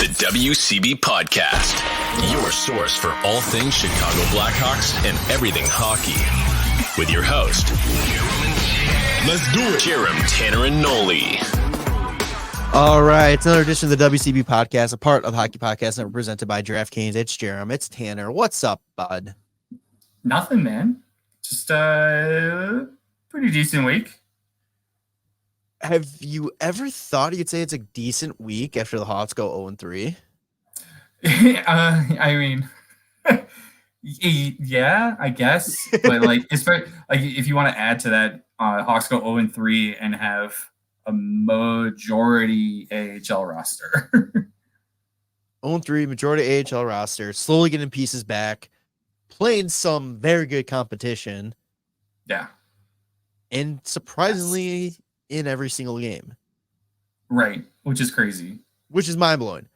WCB Podcast, your source for all things Chicago Blackhawks and everything hockey. With your host, let's do it, Jerem, Tanner, and Noli. All right, it's another edition of the WCB Podcast, a part of Hockey Podcast Network presented by DraftKings. It's Jerem, it's Tanner. What's up, bud? Nothing, man. Just a pretty decent week. Have you ever thought you'd say it's a decent week after the Hawks go 0-3? I mean, yeah, I guess. But especially if you want to add to that, Hawks go 0-3 and have a majority AHL roster. 0-3, majority AHL roster, slowly getting pieces back, playing some very good competition. Yeah. And surprisingly, in every single game. Right, which is crazy. Which is mind-blowing.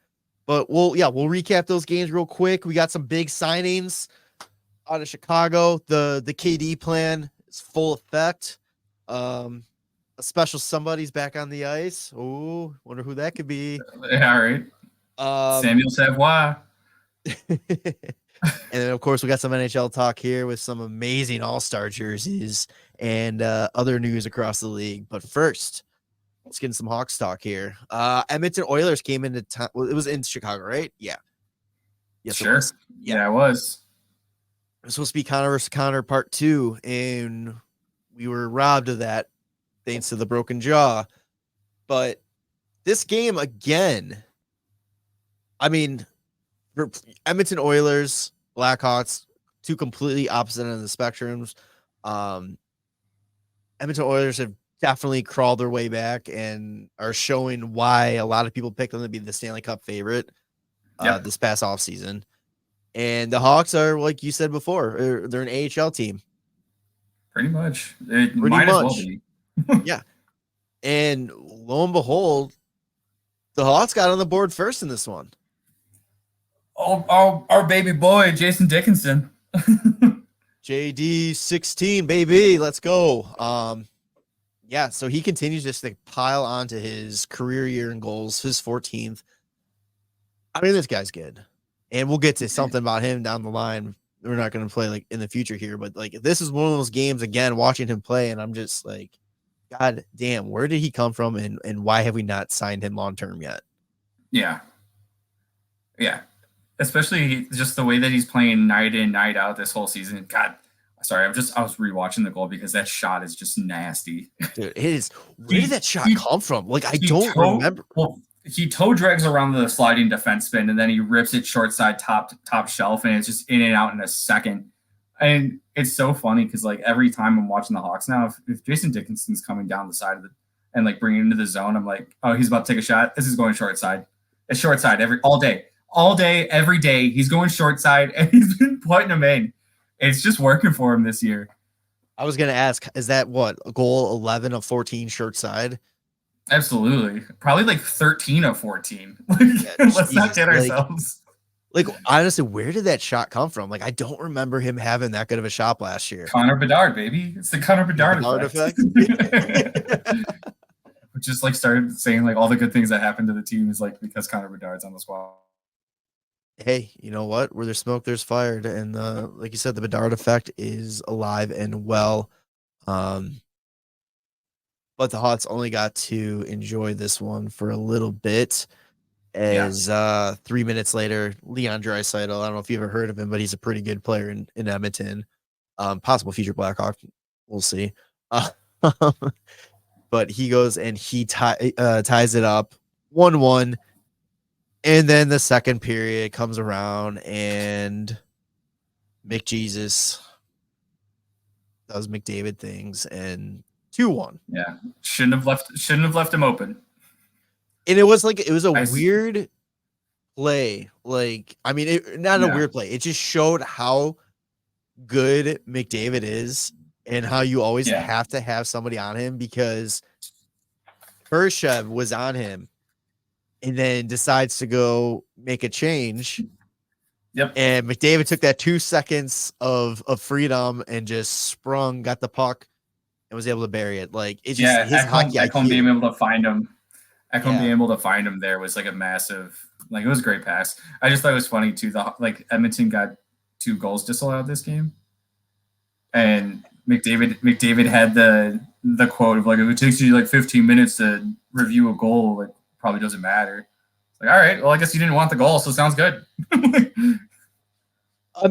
But we'll recap those games real quick. We got some big signings out of Chicago. The KD plan is full effect. A special somebody's back on the ice. Oh, wonder who that could be. Yeah, right. Samuel Savoie. And then, of course, we got some NHL talk here with some amazing all-star jerseys and other news across the league. But first, let's get into some Hawks talk here. Edmonton Oilers came into town. Well, it was in Chicago, right? Yeah. Yes, sure. Yeah, it was. It was supposed to be Connor versus Connor part 2, and we were robbed of that thanks to the broken jaw. But this game, again, I mean, Edmonton Oilers, Blackhawks, two completely opposite ends of the spectrums. Edmonton Oilers have definitely crawled their way back and are showing why a lot of people picked them to be the Stanley Cup favorite this past offseason. And the Hawks are, like you said before, they're an AHL team. Pretty much. It might as well be. Yeah. And lo and behold, the Hawks got on the board first in this one. Our baby boy, Jason Dickinson. JD 16, baby. Let's go. Yeah, so he continues just to pile onto his career year in goals, his 14th. I mean, this guy's good. And we'll get to something about him down the line. We're not going to play in the future here, but this is one of those games again, watching him play, and I'm just like, God damn, where did he come from and why have we not signed him long term yet? Yeah. Yeah. Especially just the way that he's playing night in, night out this whole season. God, sorry, I was rewatching the goal because that shot is just nasty. Dude, it is. Where did that shot come from? I don't remember. Well, he toe drags around the sliding defense spin, and then he rips it short side top shelf, and it's just in and out in a second. And it's so funny because every time I'm watching the Hawks now, if Jason Dickinson's coming down the side of and bringing it into the zone, I'm like, oh, he's about to take a shot. This is going short side. It's short side all day, every day. He's going short side, and he's been putting them in. It's just working for him this year. I was going to ask, is that goal 11 of 14 short side? Absolutely. Probably 13 of 14. Let's not kid ourselves. Honestly, where did that shot come from? I don't remember him having that good of a shot last year. Connor Bedard, baby. It's the Connor Bedard effect. Just started saying all the good things that happened to the team is because Connor Bedard's on the squad. Hey, you know what? Where there's smoke, there's fire. And like you said, the Bedard effect is alive and well. But the Hawks only got to enjoy this one for a little bit. As 3 minutes later, Leon Draisaitl, I don't know if you've ever heard of him, but he's a pretty good player in Edmonton. Possible future Blackhawk. We'll see. But he goes and he ties it up 1-1. And then the second period comes around and McJesus does McDavid things and 2-1. Yeah. Shouldn't have left him open. And it was a weird play. Not a weird play. It just showed how good McDavid is and how you always have to have somebody on him, because Khrushchev was on him and then decides to go make a change. Yep. And McDavid took that 2 seconds of freedom and just got the puck and was able to bury it. It's just his hockey IQ. being able to find him. Being able to find him there was a massive Like, it was a great pass. I just thought it was funny too. Edmonton got 2 goals disallowed this game, and McDavid had the quote of like, if it takes you like 15 minutes to review a goal, it probably doesn't matter. It's like, all right, well, I guess you didn't want the goal, so it sounds good.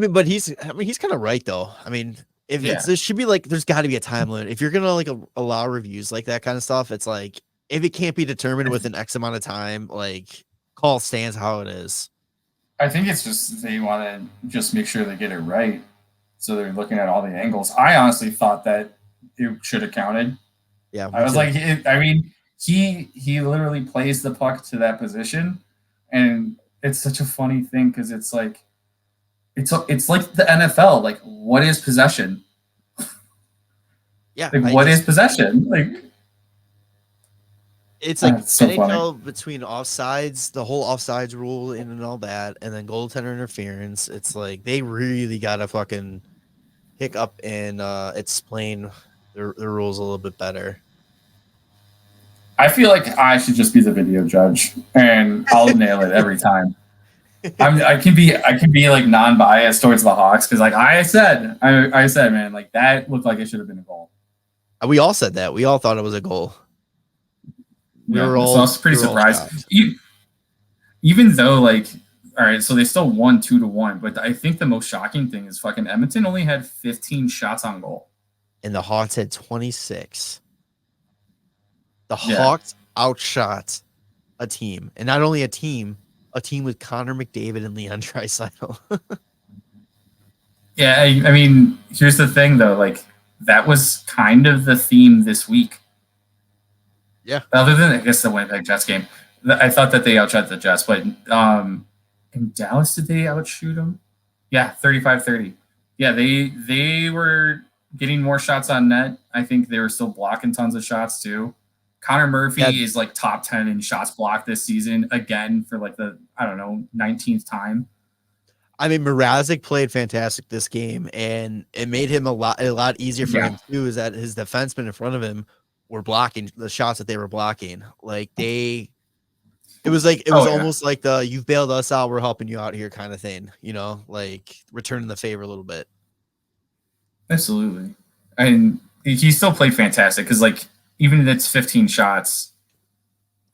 But he's kind of right though. I mean, there should be like, there's got to be a time limit. If you're gonna like allow reviews like that kind of stuff, it's like, if it can't be determined within X amount of time, like, call stands how it is. I think it's just they want to just make sure they get it right, so they're looking at all the angles. I honestly thought that it should have counted. Yeah, I was like, he literally plays the puck to that position, and it's such a funny thing because it's like the NFL. Like, what is possession? Yeah, like what is possession? Like, it's like so NHL funny. between offsides, the whole offsides rule in and all that, and then goaltender interference. It's like they really gotta fucking pick up and explain the rules a little bit better. I feel like I should just be the video judge, and I'll nail it every time. I can be like non-biased towards the Hawks because, like I said, man, like that looked like it should have been a goal. We all said that. We all thought it was a goal. So I was pretty surprised. Even though, like, all right, so they still won 2-1, but I think the most shocking thing is fucking Edmonton only had 15 shots on goal, and the Hawks had 26. The Hawks outshot a team, and not only a team with Connor McDavid and Leon Draisaitl. Yeah, I mean, here's the thing though, like that was kind of the theme this week. Yeah. Other than, I guess, the Winnipeg Jets game, I thought that they outshot the Jets, but in Dallas, did they outshoot them? Yeah, 35-30. Yeah, they were getting more shots on net. I think they were still blocking tons of shots too. Connor Murphy is like top 10 in shots blocked this season again for like the 19th time. I mean, Mrazek played fantastic this game, and it made him a lot easier for him too. Is that his defensemen in front of him were blocking the shots that they were blocking. Like it was almost like the "you've bailed us out, we're helping you out here" kind of thing. Like returning the favor a little bit. Absolutely, and he still played fantastic because like even if it's 15 shots,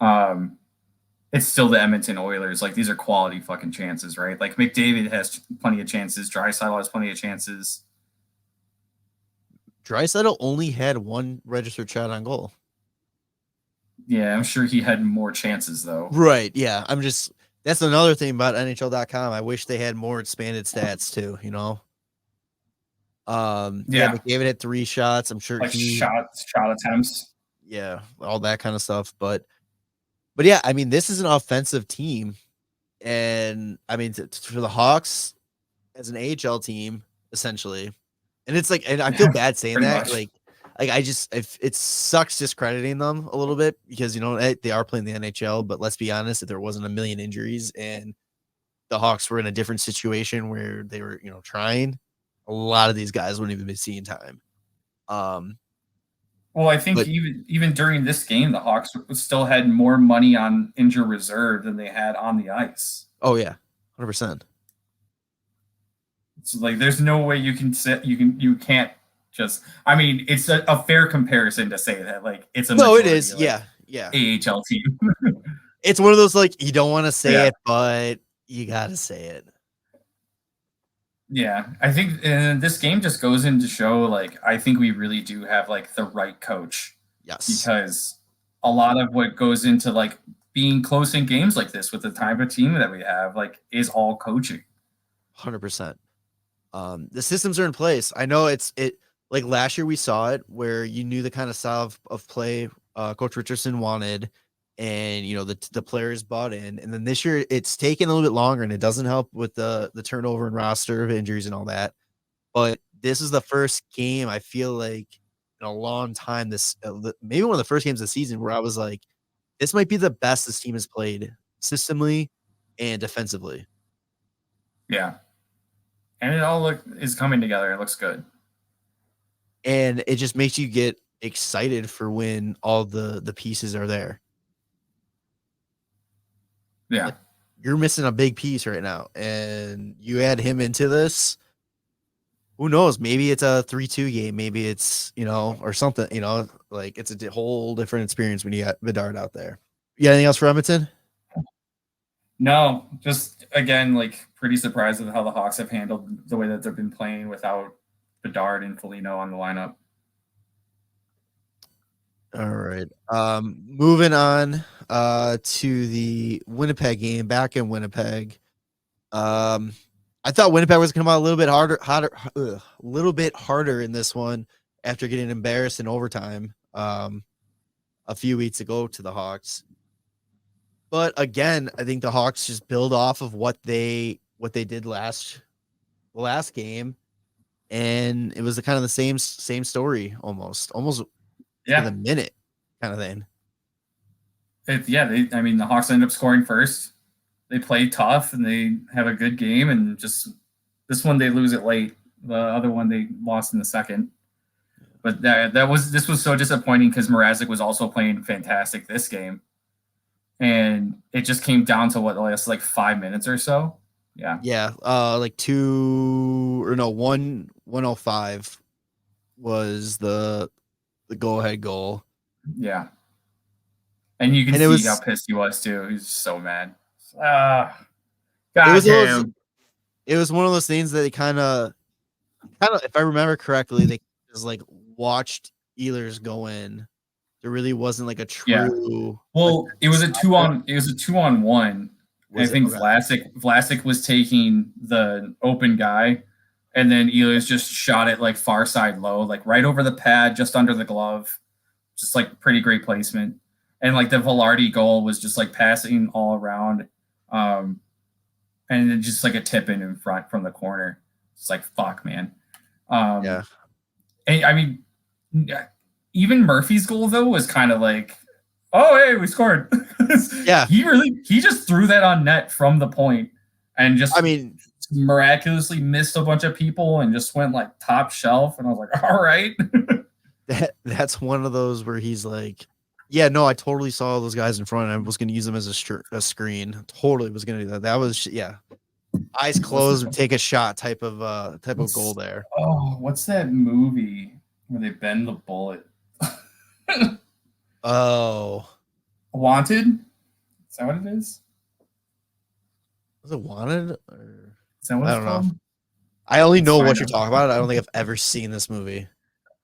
it's still the Edmonton Oilers. Like, these are quality fucking chances, right? Like, McDavid has plenty of chances. Draisaitl has plenty of chances. Draisaitl only had 1 registered shot on goal. Yeah, I'm sure he had more chances, though. Right, yeah. That's another thing about NHL.com. I wish they had more expanded stats, too, McDavid had 3 shots. I'm sure like shot attempts. Yeah, all that kind of stuff. But yeah, I mean, this is an offensive team, and I mean, for the Hawks as an AHL team, essentially, and it's like, and I feel bad saying that, much. like it sucks discrediting them a little bit because they are playing the NHL, but let's be honest, if there wasn't a million injuries and the Hawks were in a different situation where they were, trying, a lot of these guys wouldn't even be seeing time. Well, I think even during this game, the Hawks still had more money on injured reserve than they had on the ice. Oh yeah, 100%. It's like there's no way you can't just. I mean, it's a fair comparison to say that like it's a it is AHL team. It's one of those like you don't want to say it, but you gotta say it. Yeah, I think this game just goes in to show, like, I think we really do have, like, the right coach. Yes. Because a lot of what goes into, like, being close in games like this with the type of team that we have, like, is all coaching. 100%. The systems are in place. I know like last year we saw it where you knew the kind of style of play Coach Richardson wanted, and the players bought in. And then this year it's taken a little bit longer, and it doesn't help with the turnover and roster of injuries and all that. But this is the first game I feel like in a long time, this maybe one of the first games of the season where I was like, this might be the best this team has played systemically and defensively. Yeah. And it all is coming together. It looks good. And it just makes you get excited for when all the pieces are there. Yeah. you're missing a big piece right now. And you add him into this, who knows? Maybe it's a 3-2 game. Maybe it's, or something, like it's a whole different experience when you got Bedard out there. You got anything else for Edmonton? No, just again, like pretty surprised with how the Hawks have handled the way that they've been playing without Bedard and Foligno on the lineup. All right. Moving on to the Winnipeg game, back in Winnipeg. I thought Winnipeg was going to come out a little bit harder in this one after getting embarrassed in overtime a few weeks ago to the Hawks. But again, I think the Hawks just build off of what they did last game, and it was the kind of the same story almost Yeah, the minute kind of thing. The Hawks end up scoring first. They play tough and they have a good game, and just this one they lose it late. The other one they lost in the second. But this was so disappointing because Mrazek was also playing fantastic this game. And it just came down to like 5 minutes or so. Yeah. Yeah. Like 1:05 was the go-ahead goal. Yeah. And you can see how pissed he was too. He's so mad. God damn. It was one of those things that they kind of, if I remember correctly, they just like watched Ehlers go in. There really wasn't like a true. Yeah. Well, it was a 2-on-1. I think Vlasic was taking the open guy, and then Ehlers just shot it like far side low, like right over the pad, just under the glove. Just like pretty great placement. And like the Velarde goal was just like passing all around. And then just like a tip in front from the corner. It's like, fuck, man. Yeah. And I mean, even Murphy's goal though was kind of like, oh, hey, we scored. Yeah. He just threw that on net from the point and just, miraculously missed a bunch of people and just went like top shelf. And I was like, all right. That's one of those where he's like, yeah, no, I totally saw all those guys in front and I was going to use them as a screen. Totally was going to do that. That was, eyes closed, take a shot type of goal there. Oh, what's that movie where they bend the bullet? Oh. Wanted? Is that what it is? Was it Wanted? Or... Is that what I it's don't called? know. I only know what you're talking about. I don't think I've ever seen this movie.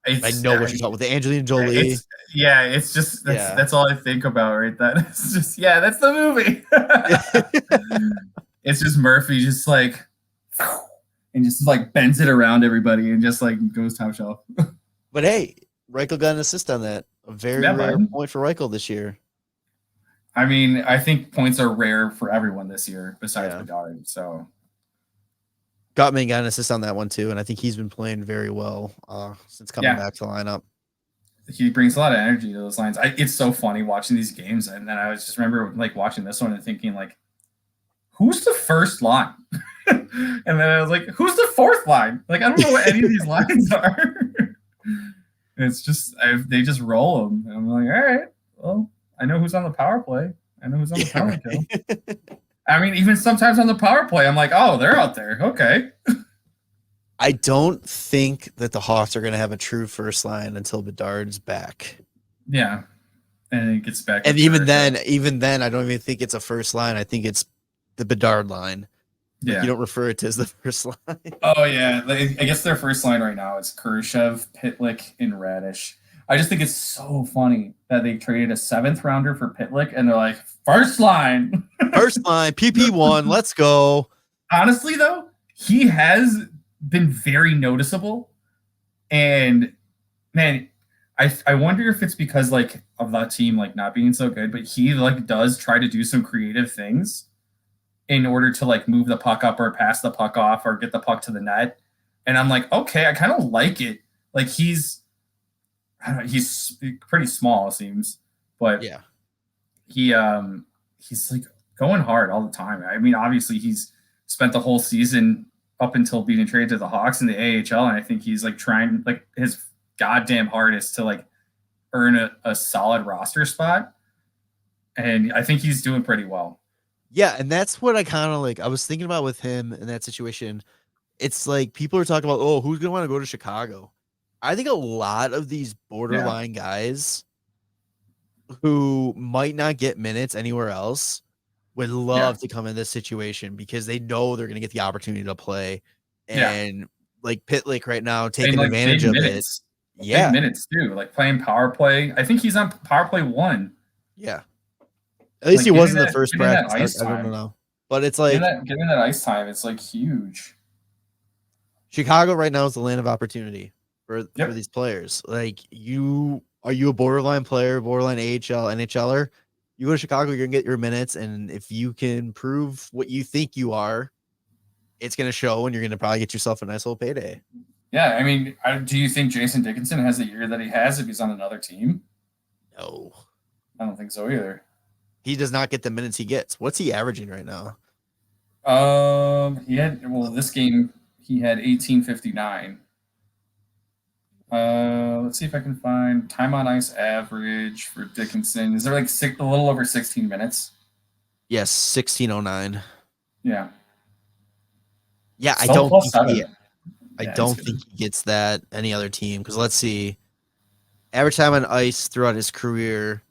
I know what you're talking about with the Angelina Jolie. It's just that's all I think about right then. It's just that's the movie. It's just Murphy just like and just like bends it around everybody and just like goes top shelf. But hey, Reichel got an assist on that. A very rare point for Reichel this year. I mean, I think points are rare for everyone this year besides Bedard. So Gottman got an assist on that one too, and I think he's been playing very well since coming back to the lineup. He brings a lot of energy to those lines. It's so funny watching these games, and then I was just remember like watching this one and thinking like, who's the first line? And then I was like, who's the fourth line? Like I don't know what any of these lines are. It's just they just roll them, and I'm like, all right, well, I know who's on the power play. I know who's on the power kill. I mean, even sometimes on the power play, I'm like, oh, they're out there. Okay. I don't think that the Hawks are going to have a true first line until Bedard's back. Yeah. And he gets back. And even then, I don't even think it's a first line. I think it's the Bedard line. Yeah. You don't refer it to as the first line. Oh, yeah. I guess their first line right now is Khrushchev, Pitlick, and Radish. I just think it's so funny that they traded a 7th rounder for Pitlick, and they're like, first line. First line, PP1, let's go. Honestly, though, he has been very noticeable. And, man, I wonder if it's because, like, of that team, like, not being so good, but he, like, does try to do some creative things in order to, like, move the puck up or pass the puck off or get the puck to the net. And I'm like, okay, I kind of like it. Like, he's pretty small, it seems, but he's like going hard all the time. I mean, obviously he's spent the whole season up until being traded to the Hawks in the AHL, and I think he's like trying like his goddamn hardest to like earn a solid roster spot, and I think he's doing pretty well. Yeah, and that's what I kind of like. I was thinking about with him in that situation. It's like people are talking about, oh, who's gonna want to go to Chicago? I think a lot of these borderline guys who might not get minutes anywhere else would love to come in this situation because they know they're gonna get the opportunity to play. And like Pitlick right now taking like advantage of minutes. it. Yeah. Big minutes too, like playing power play. I think he's on power play 1. Yeah. At least like he wasn't the first practice. I don't know. But it's like getting that ice time, it's like huge. Chicago right now is the land of opportunity for these players. Like are you a borderline player, borderline AHL, NHLer? You go to Chicago, you're gonna get your minutes, and if you can prove what you think you are, it's gonna show, and you're gonna probably get yourself a nice little payday. Yeah, I mean, do you think Jason Dickinson has the year that he has if he's on another team? No, I don't think so either. He does not get the minutes he gets. What's he averaging right now? This game he had 1859. Let's see if I can find time on ice average for Dickinson. Is there like a little over 16 minutes? Yes, 1609. Yeah. Yeah, I don't think he gets that any other team, because let's see. Average time on ice throughout his career,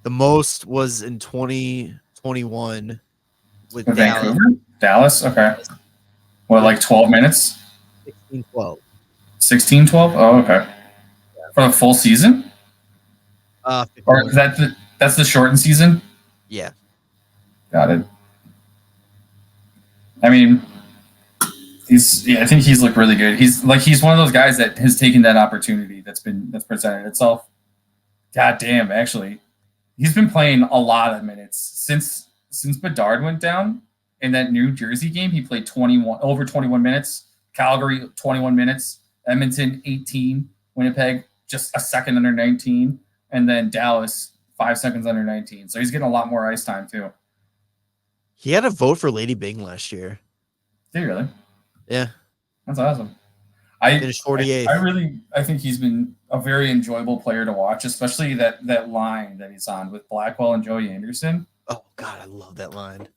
the most was in 2021 with Vancouver? Dallas? Okay. What, like 12 minutes? 16-12. 16-12? Oh, okay. For the full season? Or that's the shortened season? Yeah. Got it. I mean, I think he's looked really good. He's one of those guys that has taken that opportunity that's presented itself. God damn, actually. He's been playing a lot of minutes since Bedard went down. In that New Jersey game, he played over 21 minutes. Calgary 21 minutes. Edmonton 18. Winnipeg just a second under 19, and then Dallas 5 seconds under 19. So he's getting a lot more ice time too. He had a vote for Lady Bing last year. Did he really? Yeah, that's awesome. I finished 48th. I think he's been a very enjoyable player to watch, especially that line that he's on with Blackwell and Joey Anderson. Oh God, I love that line.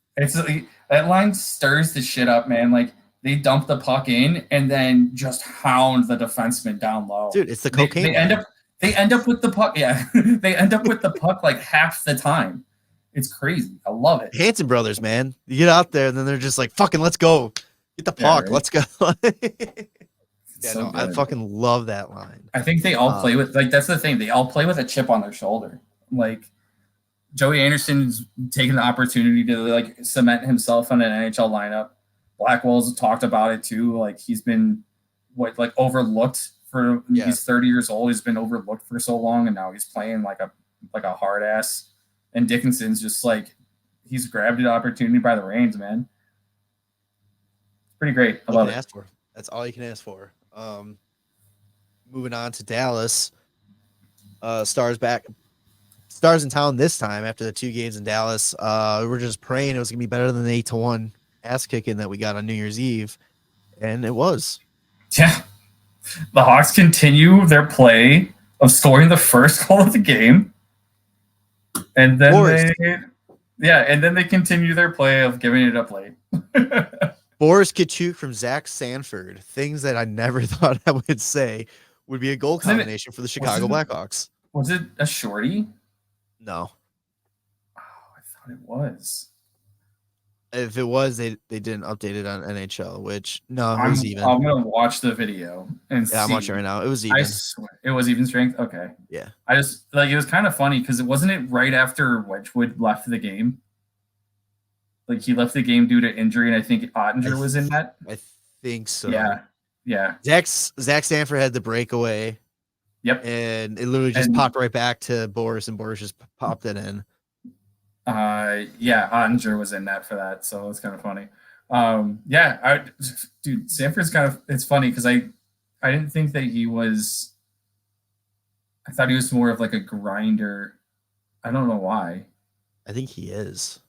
That line stirs the shit up, man. Like, they dump the puck in and then just hound the defenseman down low. Dude, it's the cocaine. They end up with the puck. Yeah, they end up with the puck like half the time. It's crazy. I love it. Hanson brothers, man. You get out there and then they're just like, "Fucking, let's go, get the puck, right? Let's go." I fucking love that line. I think they all play with that's the thing. They all play with a chip on their shoulder. Like, Joey Anderson's taking the opportunity to cement himself on an NHL lineup. Blackwell's talked about it too. Like, he's been overlooked for he's 30 years old. He's been overlooked for so long, and now he's playing like a hard ass. And Dickinson's just he's grabbed the opportunity by the reins, man. It's pretty great. I love it. Ask for. That's all you can ask for. Moving on to Dallas. Stars in town this time after the 2 games in Dallas. We were just praying it was gonna be better than the 8-1 ass kicking that we got on New Year's Eve, and it was. Yeah, the Hawks continue their play of scoring the first goal of the game, and then they continue their play of giving it up late. Boris Kachuk from Zach Sanford, things that I never thought I would say would be a goal combination for the Chicago Blackhawks. Was it a shorty? No. Oh, I thought it was. If it was, they didn't update it on NHL, which it was even. I'm gonna watch the video and see. I'm watching right now. It was even. I swear, it was even strength. Okay. Yeah. I just it was kind of funny because it wasn't right after Wedgwood left the game. Like, he left the game due to injury, and I think Ottinger was in that. I think so. Yeah. Zach Sanford had the breakaway. Yep. And it literally just popped right back to Boris, and Boris just popped it in. Ottinger was in that for that, so it was kind of funny. Dude, Sanford's it's funny because I didn't think that he was. I thought he was more of like a grinder. I don't know why. I think he is.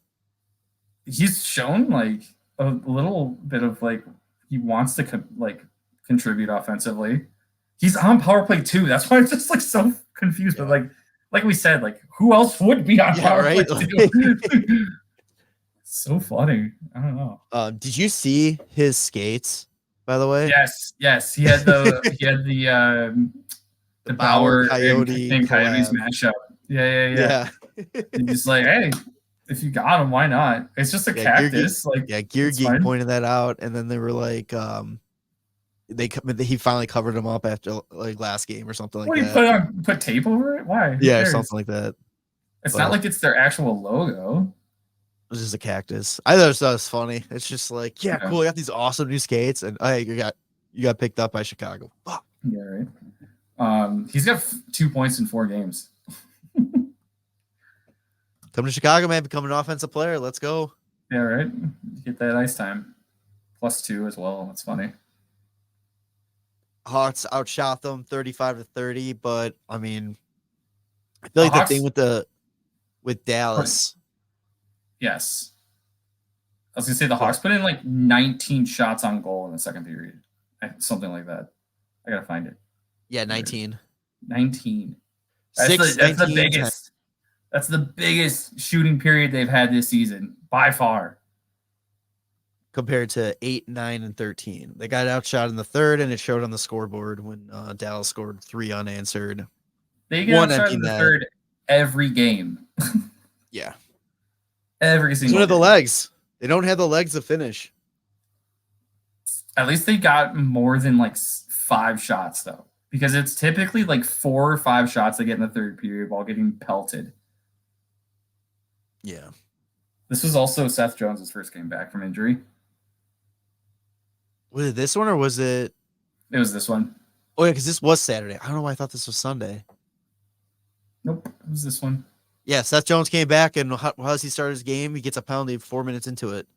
He's shown a little bit of he wants to contribute offensively. He's on power play too. That's why I'm just so confused. Yeah. But like we said, who else would be on power play too? So funny. I don't know. Did you see his skates, by the way? Yes. He had the Bauer Bauer Coyote and Coyotes collab. mashup. Yeah. Yeah. And just like, hey, if you got him, why not? It's just a cactus. Gear It's Geek fine. pointed that out, and then they were like, he finally covered him up after like last game or something like What do you that. put tape over it? Why? Who Yeah, cares? something like that. It's But not like it's their actual logo. it was just a cactus. I thought that was funny. It's just like, yeah, Yeah. cool. You got these awesome new skates, and hey, you got picked up by Chicago. Fuck. Yeah, right. He's got 2 points in 4 games. Come to Chicago, man. Become an offensive player. Let's go. Yeah, right. Get that ice time. +2 as well. That's funny. Hawks outshot them 35-30, but I mean, I feel like Hawks, the thing with Dallas. Yes. I was gonna say the Hawks put in like 19 shots on goal in the second period. Something like that. I gotta find it. Yeah, 19. 19. That's 6, the 19, biggest. 10. That's the biggest shooting period they've had this season by far. Compared to 8, 9, and 13. They got outshot in the third, and it showed on the scoreboard when Dallas scored 3 unanswered. They get outshot in the third every game. Yeah. Every single game. What are the legs? They don't have the legs to finish. At least they got more than like 5 shots, though. Because it's typically like 4 or 5 shots they get in the third period while getting pelted. Yeah. This was also Seth Jones' first game back from injury. Was it this one or was it? It was this one. Oh, yeah, because this was Saturday. I don't know why I thought this was Sunday. Nope, it was this one. Yeah, Seth Jones came back, and how does he start his game? He gets a penalty 4 minutes into it.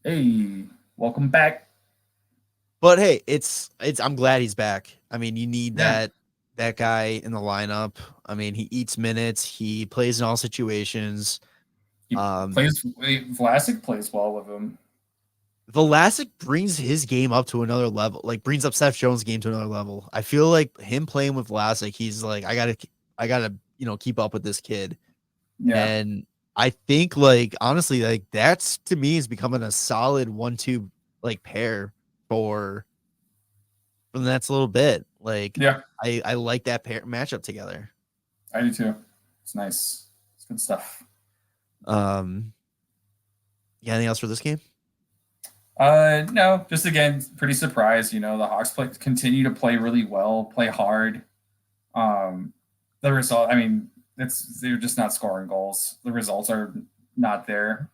Hey, welcome back. But hey, I'm glad he's back. I mean, you need that guy in the lineup. I mean, he eats minutes. He plays in all situations. Vlasic plays well with him. Vlasic brings his game up to another level, like brings up Seth Jones' game to another level. I feel like him playing with Vlasic, he's like, I gotta, keep up with this kid. Yeah. And I think, like, honestly, like that's to me is becoming a solid 1-2 like pair for the next little bit. Like, yeah, I like that pair matchup together. I do too. It's nice. It's good stuff. Anything else for this game? No, just again, pretty surprised. The Hawks continue to play really well, play hard. The result, I mean, they're just not scoring goals. The results are not there,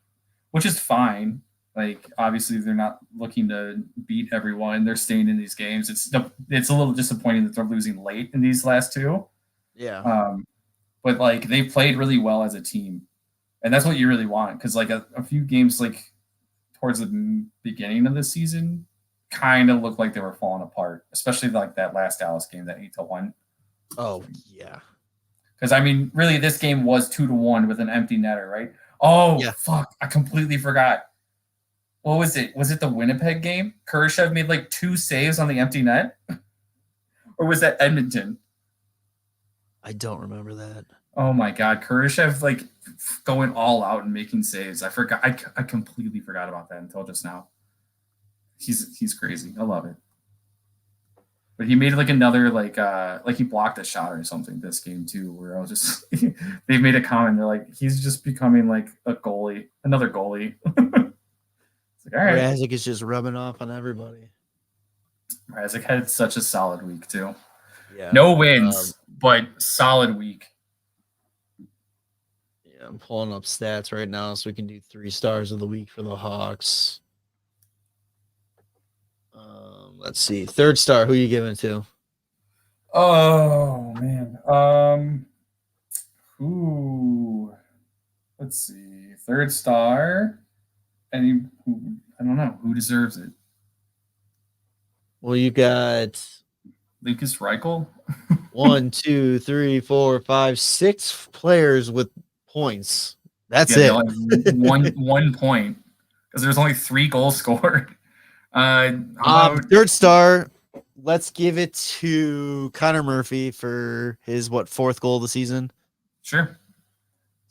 which is fine. Like, obviously, they're not looking to beat everyone. They're staying in these games. It's a little disappointing that they're losing late in these last 2. Yeah. But like they played really well as a team, and that's what you really want. Because like a few games like towards the beginning of the season kind of looked like they were falling apart, especially like that last Dallas game, that 8-1. Oh yeah. Because I mean, really, this game was 2-1 with an empty netter, right? Oh yeah. Fuck! I completely forgot. What was it? Was it the Winnipeg game? Kurashev made like 2 saves on the empty net, or was that Edmonton? I don't remember that. Oh my God, Kurashev like going all out and making saves. I forgot. I completely forgot about that until just now. He's crazy. I love it. But he made like another like he blocked a shot or something this game too, where I was just they made a comment. They're like, he's just becoming like a goalie, another goalie. It's like, all right. Razik is just rubbing off on everybody. Razik had such a solid week too. Yeah. No wins, but solid week. Yeah, I'm pulling up stats right now so we can do 3 stars of the week for the Hawks. Let's see. 3rd star, who are you giving to? Oh man. Let's see. 3rd star. I don't know who deserves it. Well, you got Lucas Reichel. 1, 2, 3, 4, 5, 6 players with points. That's it. one point because there's only 3 goals scored. 3rd star. Let's give it to Connor Murphy for his 4th goal of the season. Sure.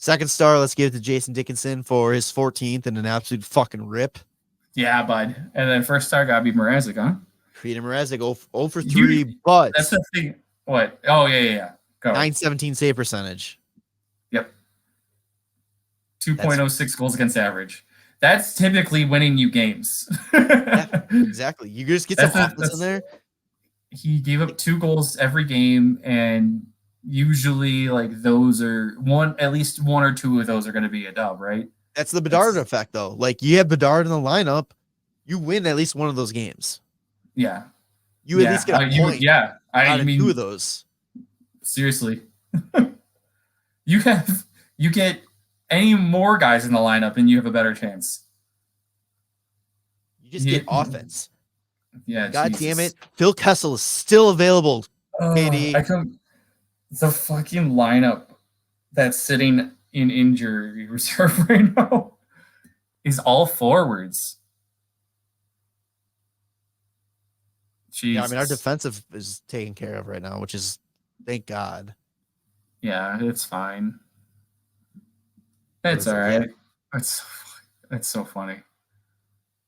Second star, let's give it to Jason Dickinson for his 14th and an absolute fucking rip. Yeah, bud. And then first star gotta be Mrazek, huh? Freedom Mrazek 0 for 3, but that's the thing. What? Oh, yeah. Go. 917 save percentage. Yep. 2.06 goals against average. That's typically winning you games. Yeah, exactly. You just get some offense in there. He gave up 2 goals every game, and usually like those are at least 1 or 2 of those are going to be a dub, right? That's the Bedard effect, though. Like, you have Bedard in the lineup, you win at least one of those games. Yeah. You at least get a point. I mean 2 of those. Seriously. you get any more guys in the lineup and you have a better chance. You just get offense. Yeah. God damn it. Phil Kessel is still available. KD. The fucking lineup that's sitting in injury reserve right now is all forwards. Jesus. Yeah, I mean, our defensive is taken care of right now, which is, thank God. Yeah, it's fine. It's all right. It's so funny.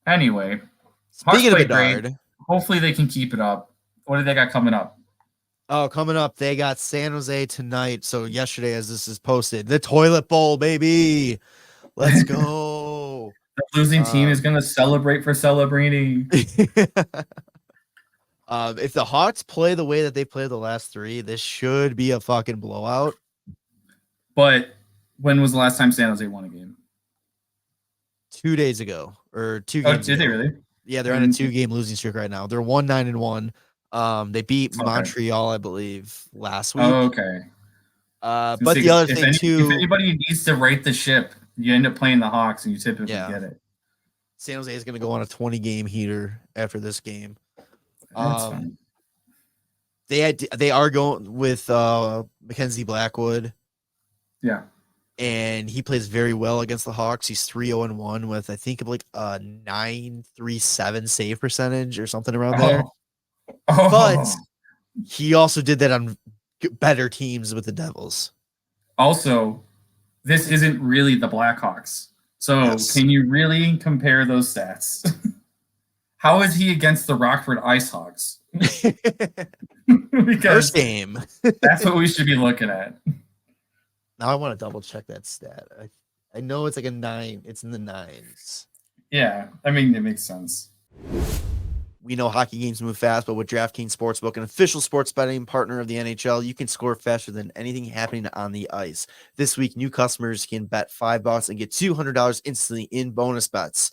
Anyway, speaking of Bedard, great. Hopefully they can keep it up. What do they got coming up? Oh, coming up, they got San Jose tonight. So yesterday, as this is posted, the Toilet Bowl, baby. Let's go. The losing team is going to celebrate for celebrating. If the Hawks play the way that they played the last 3, this should be a fucking blowout. But when was the last time San Jose won a game? 2 days ago, or 2 games. Did they really? Yeah, they're on a 2-game losing streak right now. They're 1-9-1. They beat Montreal, I believe, last week. Oh, okay. But the other thing too, if anybody needs to right the ship, you end up playing the Hawks, and you typically get it. San Jose is going to go on a 20-game heater after this game. That's fine. They are going with Mackenzie Blackwood. Yeah. And he plays very well against the Hawks. He's 3-0-1 with, I think, like a 937 save percentage or something around there. But he also did that on better teams with the Devils. Also, this isn't really the Blackhawks. So Can you really compare those stats? How is he against the Rockford Ice Hogs? Because first game. That's what we should be looking at. Now I want to double check that stat. I know it's like a 9. It's in the 9s. Yeah, I mean, it makes sense. We know hockey games move fast, but with DraftKings Sportsbook, an official sports betting partner of the NHL, you can score faster than anything happening on the ice. This week, new customers can bet $5 and get $200 instantly in bonus bets.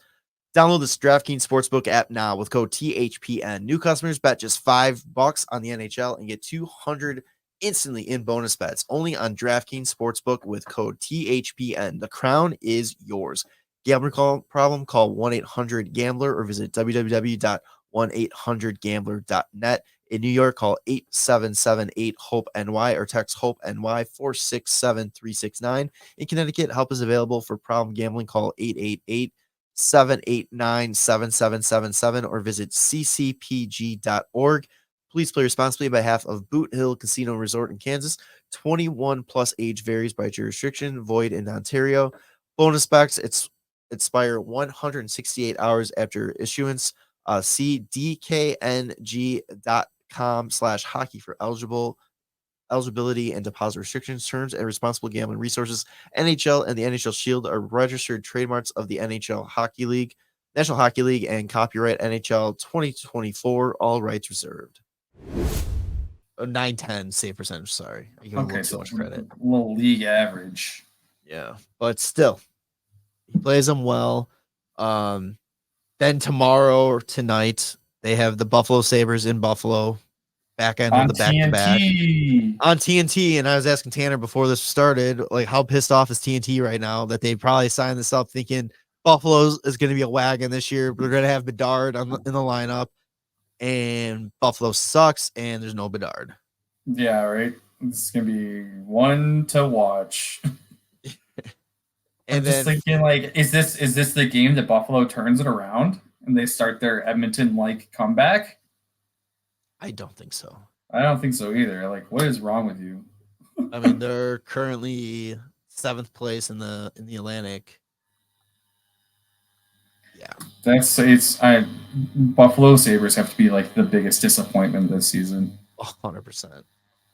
Download this DraftKings Sportsbook app now with code THPN. New customers bet just $5 on the NHL and get $200 instantly in bonus bets. Only on DraftKings Sportsbook with code THPN. The crown is yours. Gambling problem? Call 1-800-GAMBLER or visit www.1800gambler.net. In New York, call 877-8-HOPE-NY or text HOPE-NY 467-369. In Connecticut, help is available for problem gambling. Call 888-789-7777 or visit ccpg.org. Please play responsibly on behalf of Boot Hill Casino Resort in Kansas. 21 plus age varies by jurisdiction. Void in Ontario. Bonus bets expire 168 hours after issuance. See dkng.com/hockey for eligibility and deposit restrictions, terms, and responsible gambling resources. NHL and the NHL Shield are registered trademarks of the NHL Hockey League, National Hockey League, and copyright NHL 2024. All rights reserved. 910 save percentage. Sorry, I give him so much credit. Little league average. Yeah, but still, he plays them well. Then tomorrow or tonight, they have the Buffalo Sabres in Buffalo. Back end of the back-to-back. On TNT. And I was asking Tanner before this started, like, how pissed off is TNT right now that they probably signed this up thinking Buffalo is going to be a wagon this year. We're going to have Bedard in the lineup. And Buffalo sucks, and there's no Bedard. Yeah, right. It's going to be one to watch. And then, just thinking, like, is this the game that Buffalo turns it around and they start their Edmonton-like comeback? I don't think so. I don't think so either. Like, what is wrong with you? I mean, they're currently 7th place in the Atlantic. Yeah, Buffalo Sabres have to be like the biggest disappointment this season. 100%.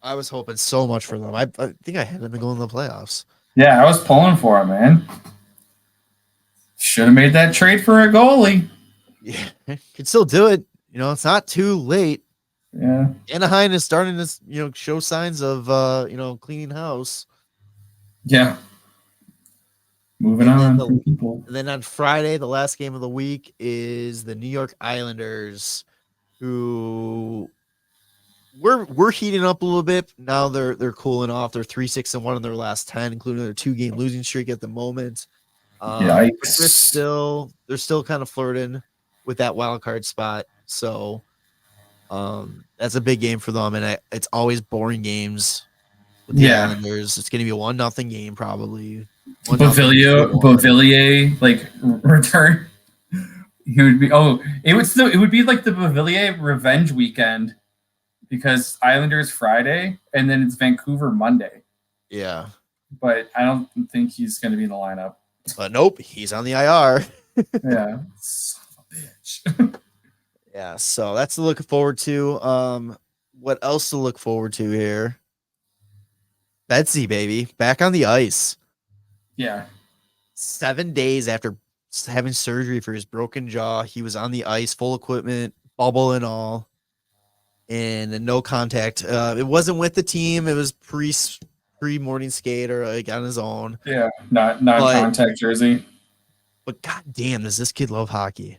I was hoping so much for them. I think I had them to go in the playoffs. Yeah, I was pulling for him, man. Should have made that trade for a goalie. Yeah, could still do it. It's not too late. Yeah. Anaheim is starting to, show signs of, cleaning house. Yeah. Moving on. People. And then on Friday, the last game of the week is the New York Islanders, who we're heating up a little bit. Now they're cooling off. They're 3-6-1 in their last 10, including their 2-game losing streak at the moment. They're still kind of flirting with that wild card spot. So that's a big game for them, and it's always boring games with the Islanders. It's going to be a 1-0 game probably. Beauvillier like return. He would be. Oh, it would be like the Beauvillier revenge weekend, because Islanders Friday and then it's Vancouver Monday. Yeah, but I don't think he's going to be in the lineup. But nope, he's on the IR. Yeah, son of a bitch. Yeah, so that's to look forward to. What else to look forward to here? Betsy, baby, back on the ice. Yeah. 7 days after having surgery for his broken jaw, he was on the ice, full equipment, bubble and all, and no contact. It wasn't with the team. It was pre-morning skate or like on his own. Yeah, not contact jersey. But goddamn, does this kid love hockey?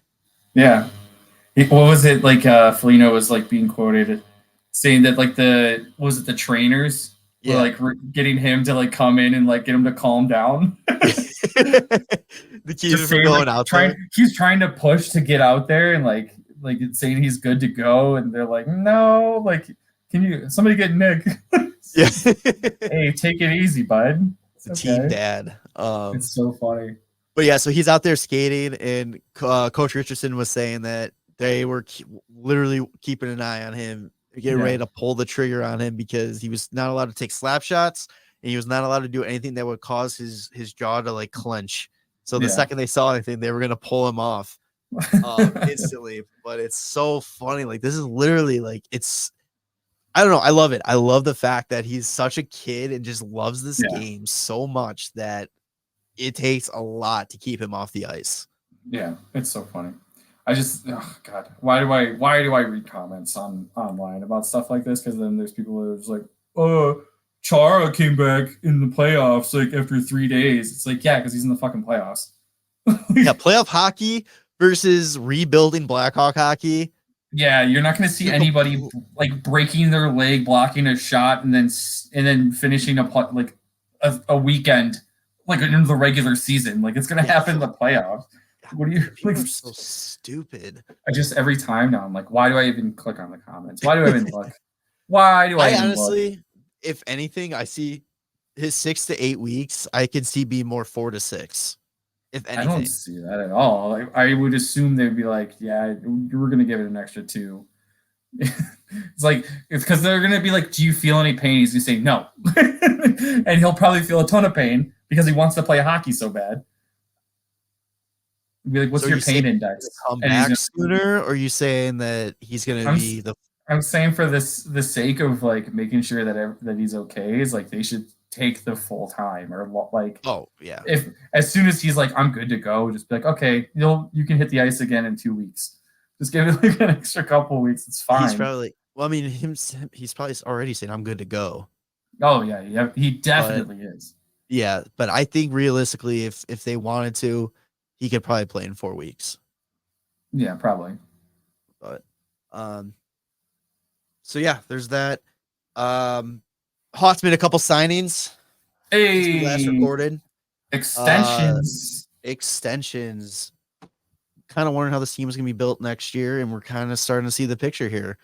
Yeah. What was it like? Foligno was like being quoted saying that like the trainers were like getting him to like come in and like get him to calm down. The kid from going out there. He's trying to push to get out there and like saying he's good to go, and they're like, no, like, can somebody get Nick? Yeah. Hey, take it easy, bud. It's a team dad. It's so funny. But yeah, so he's out there skating, and Coach Richardson was saying that they were literally keeping an eye on him, getting ready to pull the trigger on him, because he was not allowed to take slap shots, and he was not allowed to do anything that would cause his jaw to like clench. So the second they saw anything, they were going to pull him off instantly. But it's so funny. Like, this is literally like, I don't know. I love it. I love the fact that he's such a kid and just loves this game so much that it takes a lot to keep him off the ice. Yeah, it's so funny. I just, oh God, why do I read comments online about stuff like this? Because then there's people that are just like, oh, Chara came back in the playoffs like after 3 days. It's like, yeah, because he's in the fucking playoffs. Yeah, playoff hockey versus rebuilding Blackhawk hockey. Yeah, you're not going to see anybody like breaking their leg, blocking a shot, and then finishing a weekend like into the regular season. Like, it's going to happen in the playoffs. What are you? People are so stupid. I just, every time now, I'm like, why do I even click on the comments? Why do I even look? Why do I even honestly look? If anything, I see his 6 to 8 weeks. I could see be more 4 to 6. If anything, I don't see that at all. I would assume they'd be like, yeah, you were gonna give it an extra 2. It's because they're gonna be like, do you feel any pain? He's gonna say no, and he'll probably feel a ton of pain because he wants to play hockey so bad. Be like, what's your pain index? Come back sooner, or are you saying that he's gonna be the? I'm saying for the sake of like making sure that he's okay, is like they should take the full time, or like, oh yeah, if as soon as he's like, I'm good to go, just be like, okay, you can hit the ice again in 2 weeks. Just give it like an extra couple weeks. It's fine. He's probably he's probably already saying I'm good to go. Oh yeah, he definitely is. Yeah, but I think realistically, if they wanted to, he could probably play in 4 weeks. Yeah, probably. But so yeah, there's that. Hawks made a couple signings. Hey, last recorded extensions. Kind of wondering how this team is going to be built next year, and we're kind of starting to see the picture here.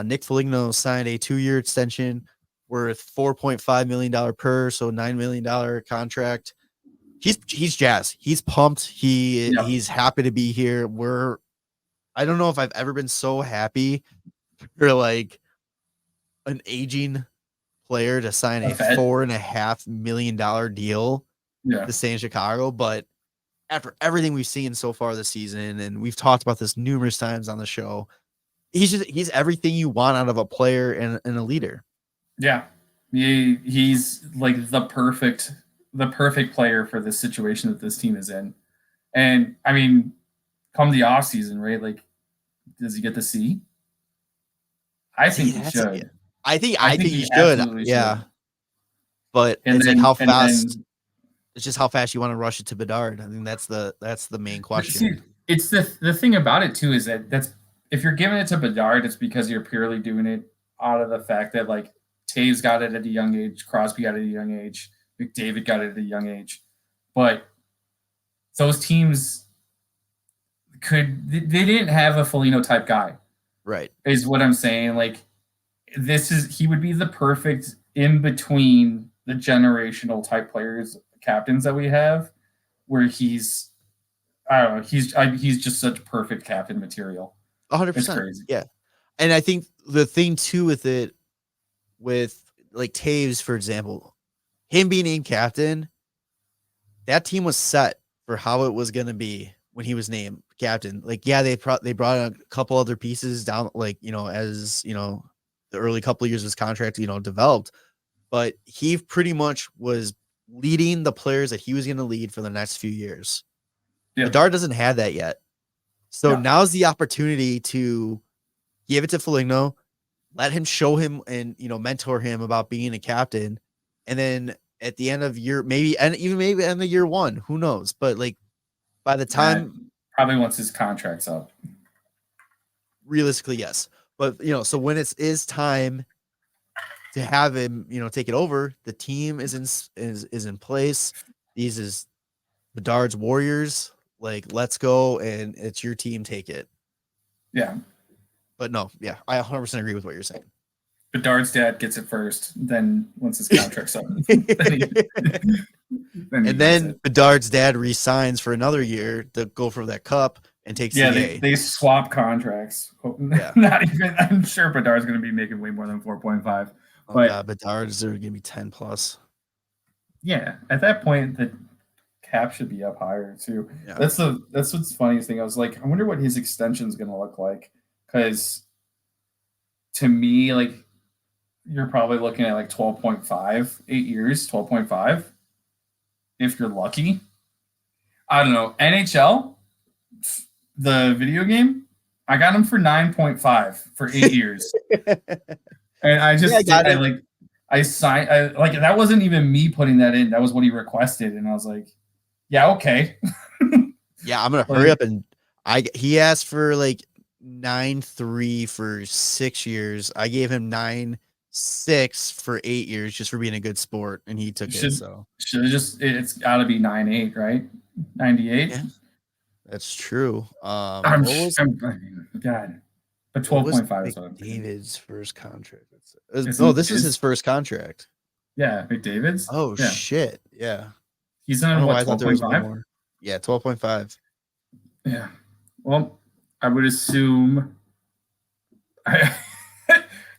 Nick Foligno signed a 2-year extension worth $4.5 million per, so $9 million contract. He's jazzed. He's pumped. He's happy to be here. I don't know if I've ever been so happy for like an aging player to sign a $4.5 million deal to stay in Chicago. But after everything we've seen so far this season, and we've talked about this numerous times on the show, he's everything you want out of a player and a leader. Yeah. He's like the perfect player for this situation that this team is in. And I mean, come the off season, right? Like, does he get the C? I think he should. I think he should. Yeah. But it's like how fast. It's just how fast you want to rush it to Bedard. I think that's the main question. See, it's the thing about it too is that's if you're giving it to Bedard, it's because you're purely doing it out of the fact that like Taves got it at a young age, Crosby got it at a young age, McDavid got it at a young age, but those teams they didn't have a Foligno type guy, right? Is what I'm saying. Like he would be the perfect in between the generational type players, captains that we have, where he's just such perfect captain material. 100%. Yeah. And I think the thing too with it, with like Taves, for example, him being named captain, that team was set for how it was going to be when he was named captain. Like, yeah, they brought a couple other pieces down, like, as, the early couple of years of his contract, developed, but he pretty much was leading the players that he was going to lead for the next few years. Yeah. Bedard doesn't have that yet. So now's the opportunity to give it to Foligno, let him show him and, mentor him about being a captain. And then at the end of year, maybe end of year one, who knows? But like by the time, probably once his contract's up, realistically, yes. But, so when it is time to have him, take it over, the team is in place. These is Bedard's Warriors. Like, let's go, and it's your team. Take it. Yeah. But no, yeah, I 100% agree with what you're saying. Bedard's dad gets it first. Then once his contract's up, then Bedard's dad resigns for another year to go for that cup and takes the A. They swap contracts. Yeah. Not even. I'm sure Bedard's going to be making way more than 4.5. But Bedard's are going to be 10 plus. Yeah, at that point the cap should be up higher too. Yeah. That's what's funniest thing. I was like, I wonder what his extension is going to look like, because to me, like, you're probably looking at like 12.5, 8 years, 12.5, if you're lucky. I don't know. NHL, the video game, I got him for 9.5 for 8 years. And I just, I signed, that wasn't even me putting that in. That was what he requested. And I was like, yeah, okay. Yeah, I'm going to hurry up. And he asked for like 9.3 for 6 years. I gave him 9.6 for 8 years just for being a good sport. And he took it. So it's got to be 9.8, right? 98. Yeah, that's true. God, but 12.5 is what David's first contract. This is his first contract. Yeah, McDavid's. Oh yeah. Shit! Yeah, he's on what, 12.5? Yeah, 12.5. Yeah. Well, I would assume.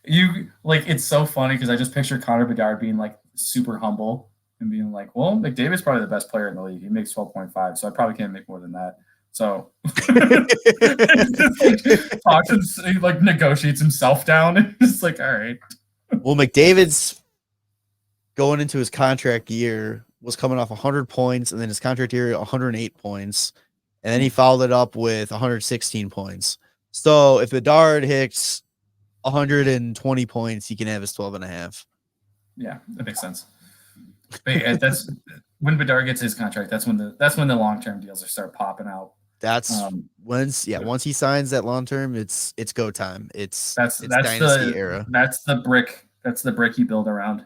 It's so funny because I just picture Connor Bedard being like super humble and being like, "Well, McDavid's probably the best player in the league. He makes 12.5, so I probably can't make more than that." So talks and like negotiates himself down. It's like, all right. Well, McDavid's going into his contract year was coming off 100 points, and then his contract year 108 points, and then he followed it up with 116 points. So if Bedard hits 120 points, he can have his 12.5. Yeah, that makes sense. But yeah, that's when Bedard gets his contract. That's when the long-term deals start popping out. That's once he signs that long term, it's go time. It's dynasty era. That's the brick you build around.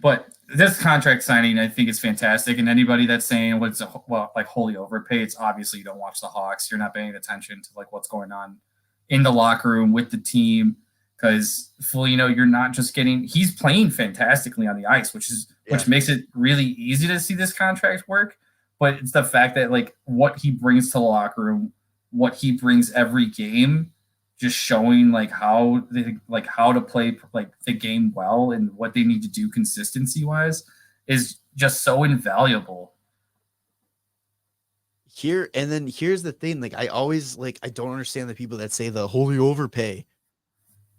But this contract signing, I think, is fantastic. And anybody that's saying wholly overpaid, it's obviously you don't watch the Hawks. You're not paying attention to like what's going on in the locker room with the team. Because Foligno, you're not just he's playing fantastically on the ice, which makes it really easy to see this contract work. But it's the fact that like what he brings to the locker room, what he brings every game, just showing like how to play like the game well and what they need to do consistency wise is just so invaluable. Here's the thing, like I always I don't understand the people that say the holy overpay.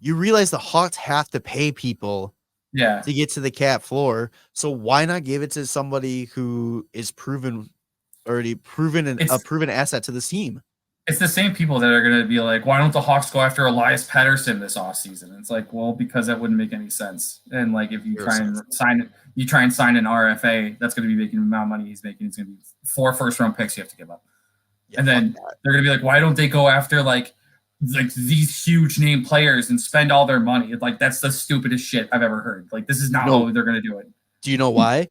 You realize the Hawks have to pay people to get to the cap floor, so why not give it to somebody who is already proven a proven asset to the team? It's the same people that are going to be like, why don't the Hawks go after Elias Pettersson this offseason? It's like, well, because that wouldn't make any sense. And like, if you try and sign an RFA, that's going to be making the amount of money he's making. It's going to be 4 first-round picks you have to give up. Yeah, and then they're going to be like, why don't they go after like these huge name players and spend all their money? Like, that's the stupidest shit I've ever heard. Like, this is not how they're going to do it. Do you know why?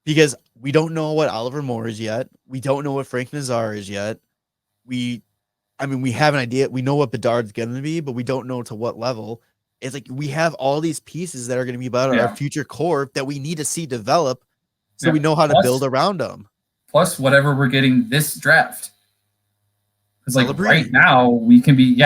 Because we don't know what Oliver Moore is yet. We don't know what Frank Nazar is yet. We have an idea. We know what Bedard's going to be, but we don't know to what level. It's like we have all these pieces that are going to be about our future core that we need to see develop so we know how to build around them. Plus, whatever we're getting this draft. Because like right now, we can be,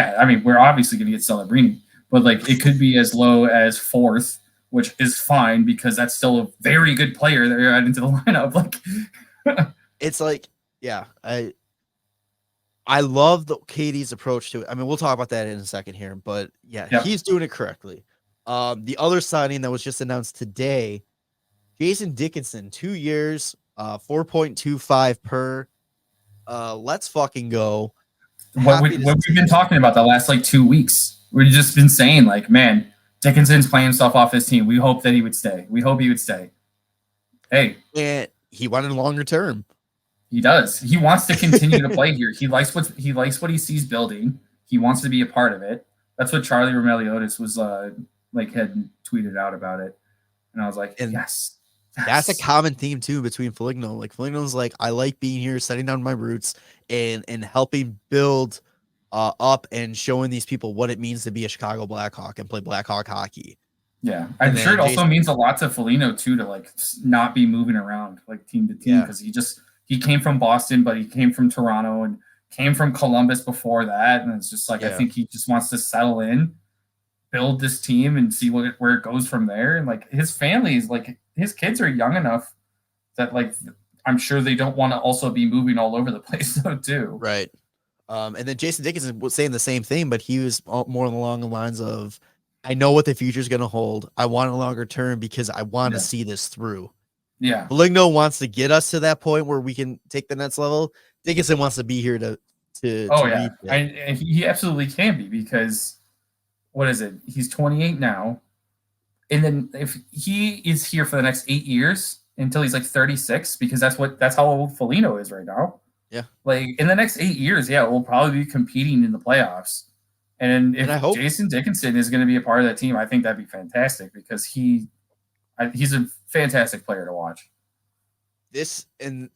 we're obviously going to get Celebrini, but like it could be as low as 4th, which is fine because that's still a very good player that you're adding to the lineup. Like, it's like, I love Katie's approach to it. I mean, we'll talk about that in a second here, but he's doing it correctly. The other signing that was just announced today, Jason Dickinson, 2 years, 4.25 per. Let's fucking go. What we've been talking about the last like 2 weeks. We've just been saying like, man, Dickinson's playing himself off this team. We hope that he would stay. We hope he would stay. Hey, and he wanted a longer term. He does. He wants to continue to play here. He likes what he sees building. He wants to be a part of it. That's what Charlie Romeliotis was had tweeted out about it. And I was like, yes. That's a common theme too between Foligno. Like Foligno's like, I like being here, setting down my roots and helping build up and showing these people what it means to be a Chicago Blackhawk and play Blackhawk hockey. Yeah. I'm sure it also means a lot to Foligno too, to like not be moving around like team to team. Because he came from Boston, but he came from Toronto and came from Columbus before that. And it's just like, I think he just wants to settle in, build this team and see where it goes from there. And like his family is like, his kids are young enough that like, I'm sure they don't want to also be moving all over the place though too. Right. And then Jason Dickinson was saying the same thing, but he was more along the lines of, I know what the future is going to hold. I want a longer term because I want to see this through. Yeah. Foligno wants to get us to that point where we can take the next level. Dickinson wants to be here to and he absolutely can be, because what is it? He's 28 now. And then if he is here for the next 8 years until he's like 36, because that's how old Foligno is right now. Yeah. Like in the next 8 years, we'll probably be competing in the playoffs. And if Jason Dickinson is going to be a part of that team, I think that'd be fantastic, because he's a fantastic player to watch.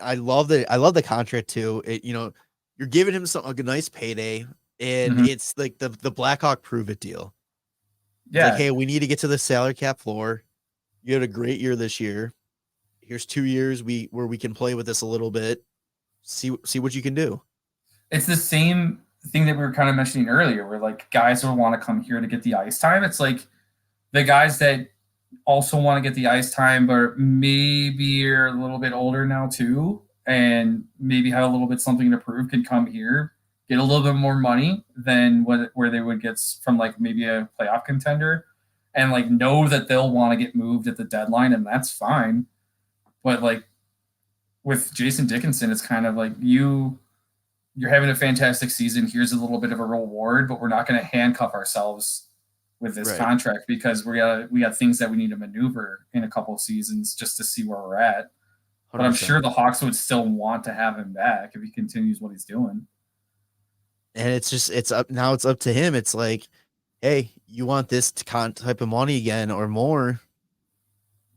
I love the contract too. You're giving him a nice payday, and it's like the Blackhawk prove it deal. Yeah. It's like, hey, we need to get to the salary cap floor. You had a great year this year. Here's 2 years where we can play with this a little bit. See what you can do. It's the same thing that we were kind of mentioning earlier, where like guys will want to come here to get the ice time. It's like the guys that also want to get the ice time, but maybe are a little bit older now too, and maybe have a little bit something to prove, can come here, get a little bit more money than where they would get from like maybe a playoff contender, and like know that they'll want to get moved at the deadline, and that's fine. But like with Jason Dickinson, it's kind of like you're having a fantastic season. Here's a little bit of a reward, but we're not going to handcuff ourselves with this contract, because we got things that we need to maneuver in a couple of seasons just to see where we're at. 100%. But I'm sure the Hawks would still want to have him back if he continues what he's doing. And it's up to him. It's like, hey, you want this type of money again or more?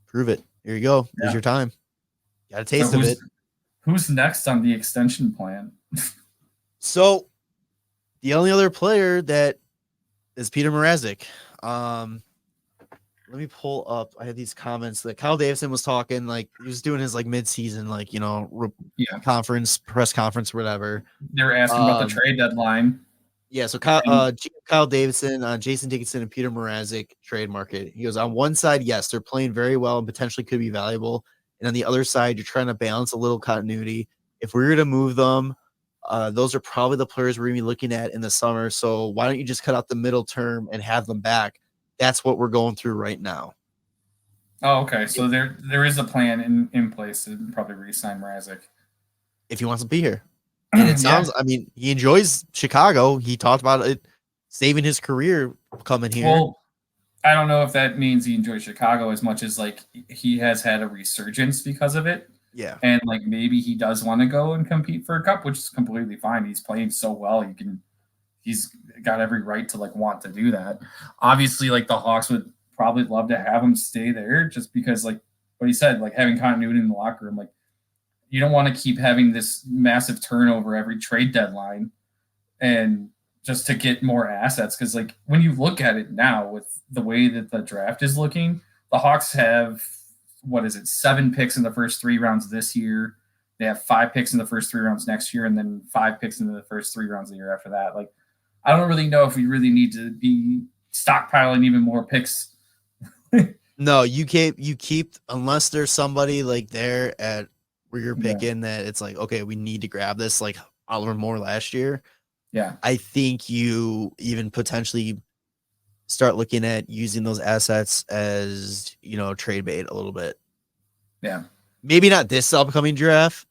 Prove it. Here you go. Here's your time. Got a taste of it. Who's next on the extension plan? So the only other player that is Peter Mrazek. Let me pull up. I had these comments that Kyle Davison was talking, like he was doing his like mid-season, like, press conference, whatever. They were asking about the trade deadline. Yeah, so And Kyle Davidson, Jason Dickinson, and Peter Mrazek trade market. He goes, on one side, yes, they're playing very well and potentially could be valuable. And on the other side, you're trying to balance a little continuity. If we were to move them, those are probably the players we're going to be looking at in the summer. So why don't you just cut out the middle term and have them back? That's what we're going through right now. oh, okay. So there is a plan in place to probably re-sign Mrazek. If he wants to be here. And it sounds, Yeah. I mean, he enjoys Chicago. He talked about it saving his career coming here. Well, I don't know if that means he enjoys Chicago as much as like he has had a resurgence because of it. Yeah. And like maybe he does want to go and compete for a cup, which is completely fine. He's playing so well. He's got every right to like want to do that. Obviously, like the Hawks would probably love to have him stay there just because like what he said, like having continuity in the locker room, like you don't want to keep having this massive turnover every trade deadline and just to get more assets. Because like when you look at it now with the way that the draft is looking, the Hawks have, 7 picks in the first 3 rounds this year. They have 5 picks in the first 3 rounds next year, and then 5 picks in the first 3 rounds the year after that. Like, I don't really know if we really need to be stockpiling even more picks. No, you keep unless there's somebody like there at where you're picking that it's like, okay, we need to grab this, like Oliver Moore last year. Yeah. I think you even potentially start looking at using those assets as, trade bait a little bit. Yeah. Maybe not this upcoming draft,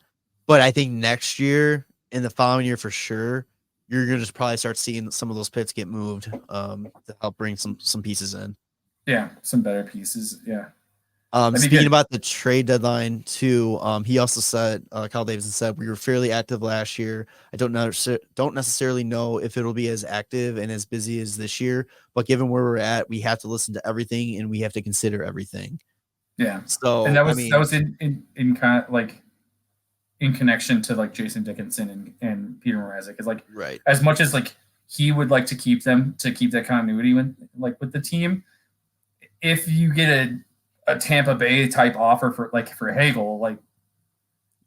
but I think next year and the following year for sure, you're going to just probably start seeing some of those picks get moved to help bring some pieces in. Yeah, some better pieces. Yeah. Speaking about the trade deadline too, he also said, Kyle Davidson said, we were fairly active last year. I don't necessarily know if it'll be as active and as busy as this year, but given where we're at, we have to listen to everything and we have to consider everything. Yeah. So and that was in kind of like in connection to like Jason Dickinson and Peter Mrazek. Is like right. As much as like he would like to keep that continuity with the team. If you get a Tampa Bay type offer for Hagel, like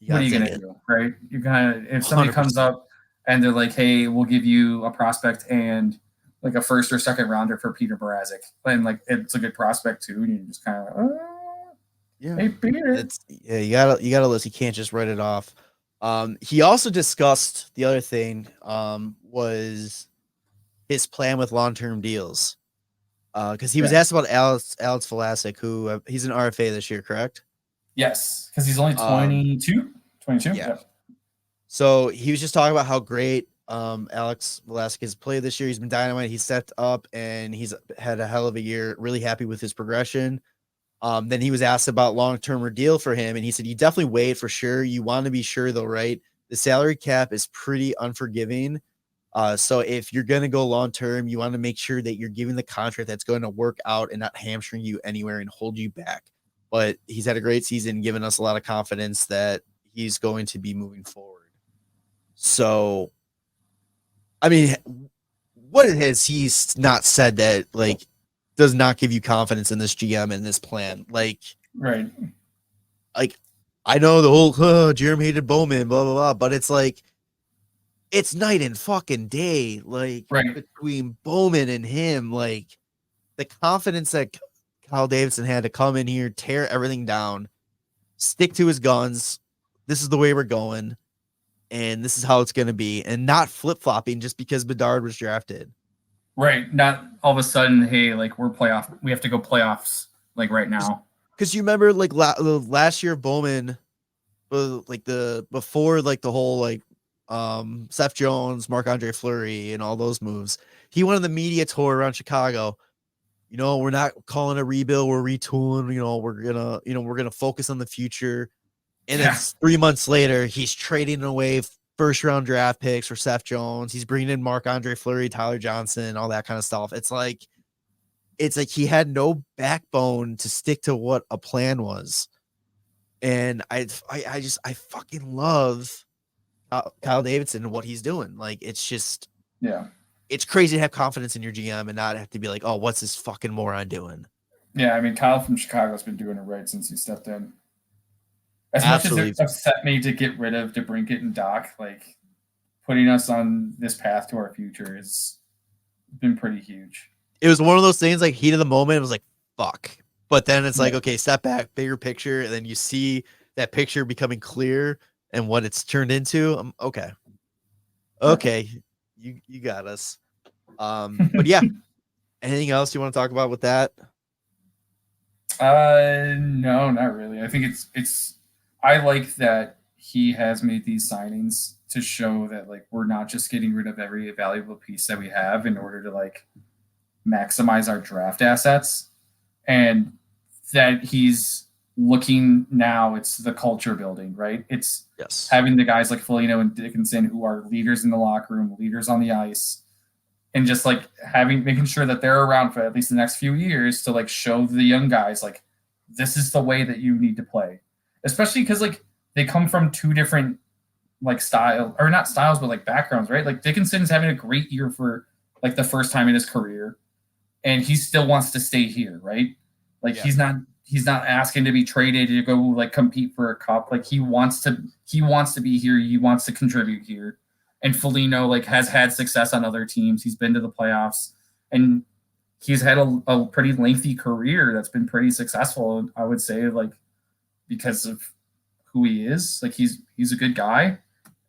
what are you gonna do, right? You if somebody 100%. comes up and they're like, hey, we'll give you a prospect and like a first or second rounder for Peter Mrazek, and like it's a good prospect too, and you just kind of hey Peter, you gotta listen. You can't just write it off. He also discussed the other thing was his plan with long-term deals. Because he was asked about Alex Vlasic, who he's an RFA this year, correct? Yes, because he's only 22. 22. Yeah. So he was just talking about how great Alex Vlasic has played this year. He's been dynamite. He's stepped up and he's had a hell of a year. Really happy with his progression. Then he was asked about long-term deal for him, and he said, "You definitely wait for sure. You want to be sure though, right? The salary cap is pretty unforgiving." So if you're going to go long-term, you want to make sure that you're giving the contract that's going to work out and not hamstring you anywhere and hold you back. But he's had a great season, giving us a lot of confidence that he's going to be moving forward. So, I mean, what has he not said that like does not give you confidence in this GM and this plan? Like, right. Like, I know the whole Jeremy hated Bowman, blah, blah, blah, but it's like, it's night and fucking day, like between Bowman and him, like the confidence that Kyle Davidson had to come in here, tear everything down, stick to his guns. This is the way we're going, and this is how it's going to be, and not flip-flopping just because Bedard was drafted. Right. Not all of a sudden, hey, like we have to go playoffs like right now. Because you remember like last year Bowman, like before like the whole like Seth Jones, Marc-Andre Fleury, and all those moves. He went on the media tour around Chicago. We're not calling a rebuild, we're retooling, we're gonna focus on the future. And then 3 months later, he's trading away first round draft picks for Seth Jones. He's bringing in Marc-Andre Fleury, Tyler Johnson, all that kind of stuff. It's like he had no backbone to stick to what a plan was. And I fucking love Kyle Davidson and what he's doing. Like, it's just, it's crazy to have confidence in your GM and not have to be like, oh, what's this fucking moron doing? Yeah, I mean, Kyle from Chicago's been doing it right since he stepped in. As much as it upset me to get rid of DeBrincat and Doc, like, putting us on this path to our future has been pretty huge. It was one of those things like heat of the moment. It was like, fuck. But then it's like, okay, step back, bigger picture. And then you see that picture becoming clear and what it's turned into. Okay. Okay. You got us. But yeah, anything else you want to talk about with that? No, not really. I think I like that he has made these signings to show that like we're not just getting rid of every valuable piece that we have in order to like maximize our draft assets, and that he's looking now. It's the culture building, right? It's having the guys like Foligno and Dickinson who are leaders in the locker room, leaders on the ice, and just like making sure that they're around for at least the next few years to like show the young guys like this is the way that you need to play, especially because like they come from two different like style or not styles but like backgrounds, right? Like Dickinson's having a great year for like the first time in his career, and he still wants to stay here, right? Like he's not asking to be traded to go like compete for a cup. Like he wants to be here. He wants to contribute here. And Foligno like has had success on other teams. He's been to the playoffs, and he's had a pretty lengthy career that's been pretty successful. I would say like because of who he is. Like he's a good guy,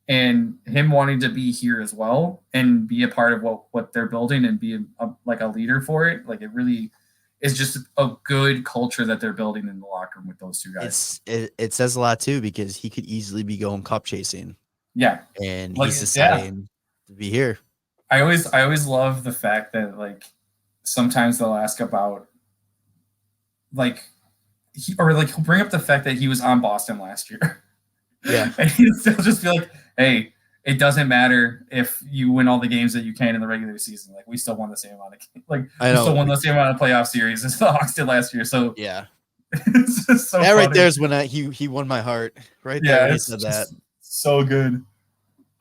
and him wanting to be here as well and be a part of what they're building and be like a leader for it. Like it really is just a good culture that they're building in the locker room with those two guys. It says a lot too, because he could easily be going cup chasing. Yeah. And he's deciding to be here. I always love the fact that like sometimes they'll ask about like he'll bring up the fact that he was on Boston last year. Yeah. And he'll just be like, hey, it doesn't matter if you win all the games that you can in the regular season. Like we still won the same amount of still won the same amount of playoff series as the Hawks did last year. So yeah. It's just so that funny. Right there is when he won my heart. Right there when he said that. So good.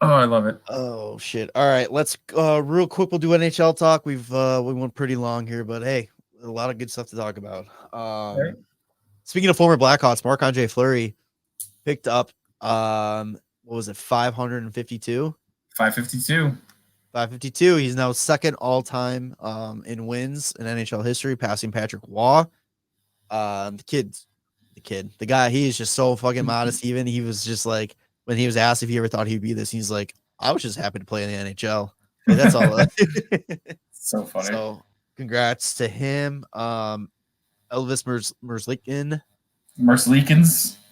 Oh, I love it. Oh shit. All right, let's real quick we'll do NHL talk. We went pretty long here, but hey, a lot of good stuff to talk about. Right. Speaking of former Blackhawks, Marc-Andre Fleury picked up what was it, 552? 552. He's now second all-time in wins in NHL history, passing Patrick Waugh. The guy, he is just so fucking modest. Even he was just like, when he was asked if he ever thought he'd be this, he's like, I was just happy to play in the NHL. Like, that's all. So funny. So congrats to him. Elvis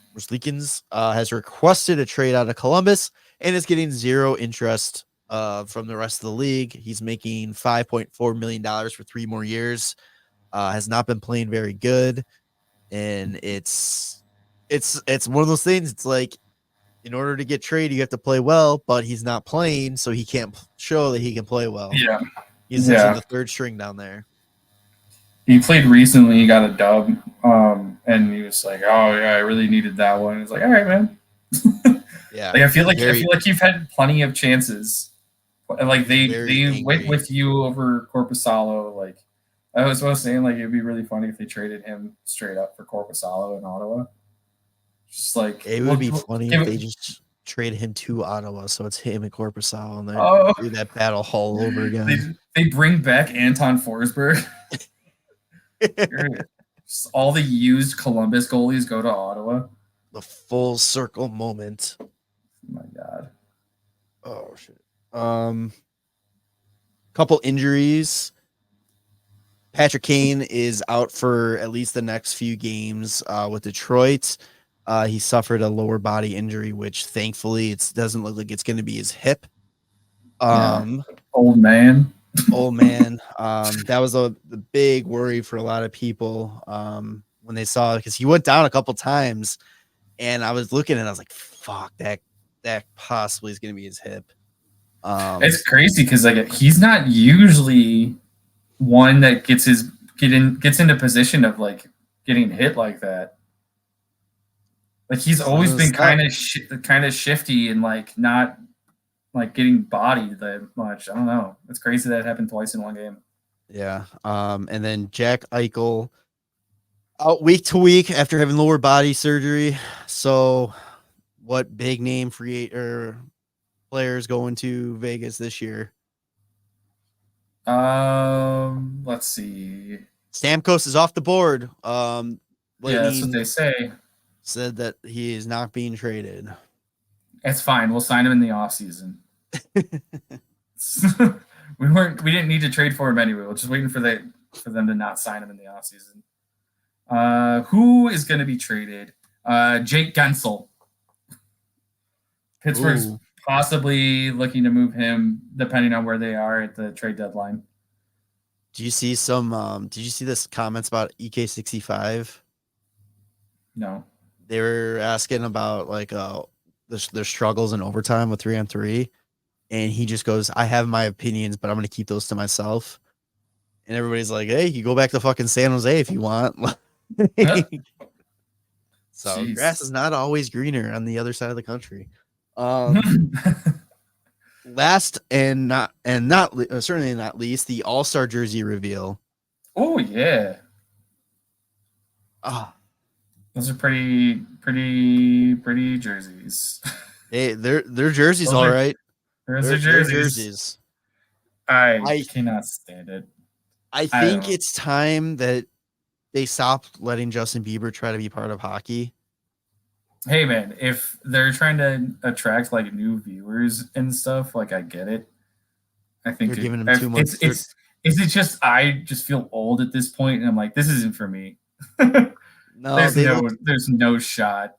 Merzlikins has requested a trade out of Columbus and is getting zero interest from the rest of the league. He's making $5.4 million for 3 more years. Has not been playing very good. And it's one of those things. It's like, in order to get traded, you have to play well, but he's not playing, so he can't show that he can play well. Yeah. He's the third string down there. He played recently. He got a dub, and he was like, "Oh yeah, I really needed that one." It's like, "All right, man." Yeah. Like I feel like you've had plenty of chances. Like they went with you over Korpisalo. Like I was saying, like it'd be really funny if they traded him straight up for Korpisalo in Ottawa. Just like it would be funny if they just traded him to Ottawa, so it's him and Korpisalo, and they do that battle all over again. They bring back Anton Forsberg. Just all the used Columbus goalies go to Ottawa. The full circle moment. Oh my god. Oh shit. Couple injuries. Patrick Kane is out for at least the next few games with Detroit. He suffered a lower body injury, which thankfully it doesn't look like it's going to be his hip. Old man. That was the big worry for a lot of people when they saw it, because he went down a couple times, and I was looking and I was like, fuck, that possibly is going to be his hip. It's crazy because like he's not usually one that gets into position of like getting hit like that. Like he's always been kind of shifty and like not like getting bodied that much. I don't know. It's crazy that it happened twice in one game. Yeah. And then Jack Eichel out week to week after having lower body surgery. So what big name players going to Vegas this year. Let's see. Stamkos is off the board. Yeah, that's what they say. Said that he is not being traded. It's fine. We'll sign him in the offseason. We didn't need to trade for him anyway. We're just waiting for them to not sign him in the offseason. Who is going to be traded? Jake Gensel. Pittsburgh's possibly looking to move him depending on where they are at the trade deadline. Do you see some did you see this comments about EK65? No. They were asking about like their struggles in overtime with 3-on-3, and he just goes, I have my opinions, but I'm gonna keep those to myself. And everybody's like, hey, you go back to fucking San Jose if you want. So Jeez. Grass is not always greener on the other side of the country. Last and certainly not least, the All-Star jersey reveal. Oh yeah. Ah, Those are pretty jerseys. hey, their jerseys Those all are- right. There's Their their jerseys. I cannot stand it. I think it's time that they stop letting Justin Bieber try to be part of hockey. Hey man, if they're trying to attract like new viewers and stuff, like I get it. I think You're giving them too much. Is it just I just feel old at this point, and I'm like, this isn't for me. No, there's no shot.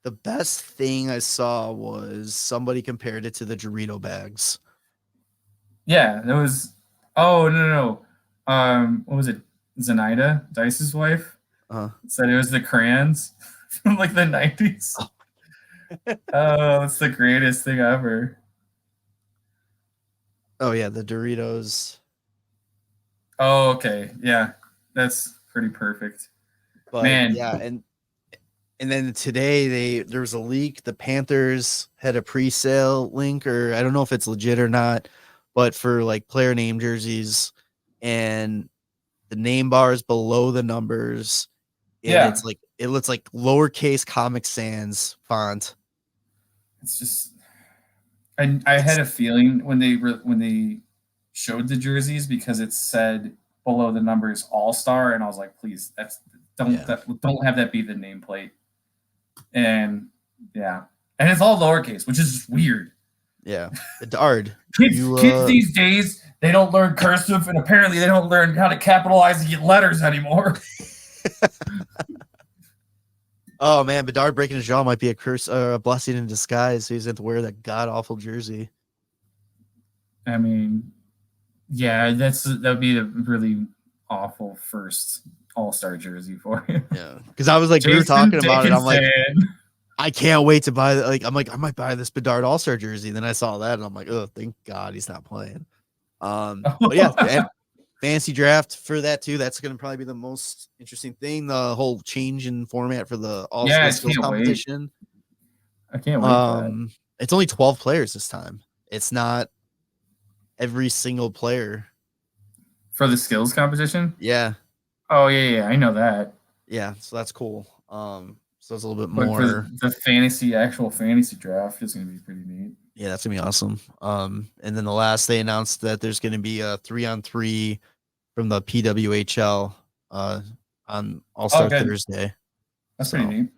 the best thing I saw was somebody compared it to the Dorito bags. Yeah, there was. Oh no. What was it? Zenaida, Dice's wife, said it was the crayons from like the 90s. Oh, it's the greatest thing ever. Oh yeah, the Doritos. Oh, okay. Yeah, that's pretty perfect. But Man. yeah, and then today there was a leak. The Panthers had a pre-sale link, or I don't know if it's legit or not, but for like player name jerseys, and the name bars below the numbers. And Yeah. it's like it looks like lowercase Comic Sans font. It's just, and I had a feeling when they showed the jerseys, because it said below the numbers All-Star, and I was like, please, don't have that be the nameplate. And yeah, and it's all lowercase, which is just weird. Yeah, Bedard. Kids these days, they don't learn cursive, and apparently they don't learn how to capitalize letters anymore. Oh man, Bedard breaking his jaw might be a curse, a blessing in disguise. So he's going to wear that god awful jersey. I mean, yeah, that'd be a really awful first All-Star jersey for you. Yeah, because I was like, we were talking about it. I'm like, I can't wait to buy. I might buy this Bedard All-Star jersey. Then I saw that, and I'm like, oh, thank God he's not playing. But yeah, fantasy draft for that too. That's going to probably be the most interesting thing. The whole change in format for the All-Star skills competition. I can't wait. For that. It's only 12 players this time. It's not every single player For the skills competition? Yeah. Oh yeah, I know that. Yeah, so that's cool. So it's a little bit But more. for the actual fantasy draft is going to be pretty neat. Yeah, that's gonna be awesome. And then the last, they announced that there's going to be a 3-on-3 from the PWHL on All-Star Thursday. That's pretty neat.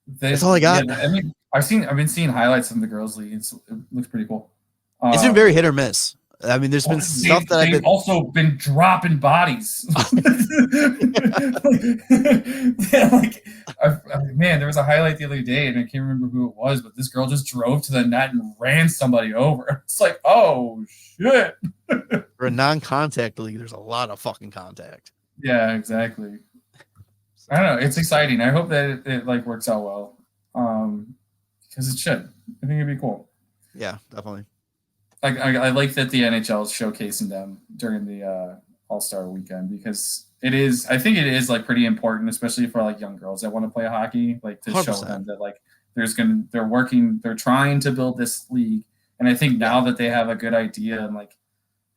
That's all I got. Yeah, I mean, I've been seeing highlights from the girls' league. It looks pretty cool. It's been very hit or miss. I mean, there's been stuff that they've also been dropping bodies. Man, there was a highlight the other day, and I can't remember who it was, but this girl just drove to the net and ran somebody over. It's like, oh shit. For a non-contact league, there's a lot of fucking contact. Yeah, exactly. I don't know. It's exciting. I hope that it like works out well, because it should. I think it'd be cool. Yeah, definitely. I like that the NHL is showcasing them during the All-Star weekend, because I think it is like pretty important, especially for like young girls that want to play hockey, like to 100%. Show them that like they're trying to build this league. And I think now that they have a good idea and like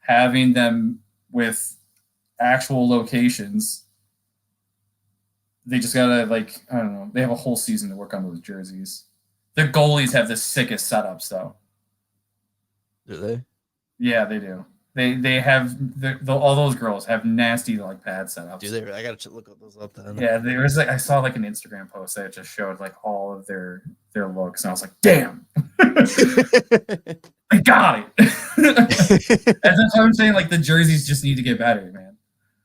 having them with actual locations, they just gotta, like, I don't know, they have a whole season to work on those jerseys. The goalies have the sickest setups, though. Do they? Yeah, they do. They have all those girls have nasty like pad setups. Do they? I gotta look those up then. Yeah, there was like I saw like an Instagram post that just showed like all of their looks, and I was like, damn, I got it. And that's what I'm saying. Like the jerseys just need to get better, man.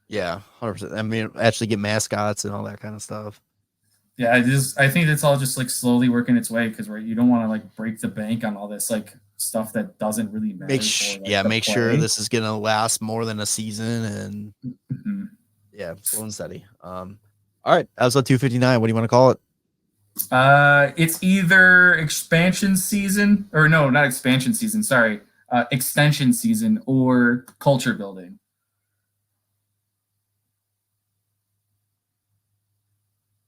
Yeah, 100%. I mean, actually get mascots and all that kind of stuff. Yeah, I think it's all just like slowly working its way because you don't want to like break the bank on all this like stuff that doesn't really matter. Make sure this is gonna last more than a season and yeah, slow and steady. All right, episode 259. What do you want to call it? It's either expansion season or no, not expansion season. Sorry, extension season or culture building.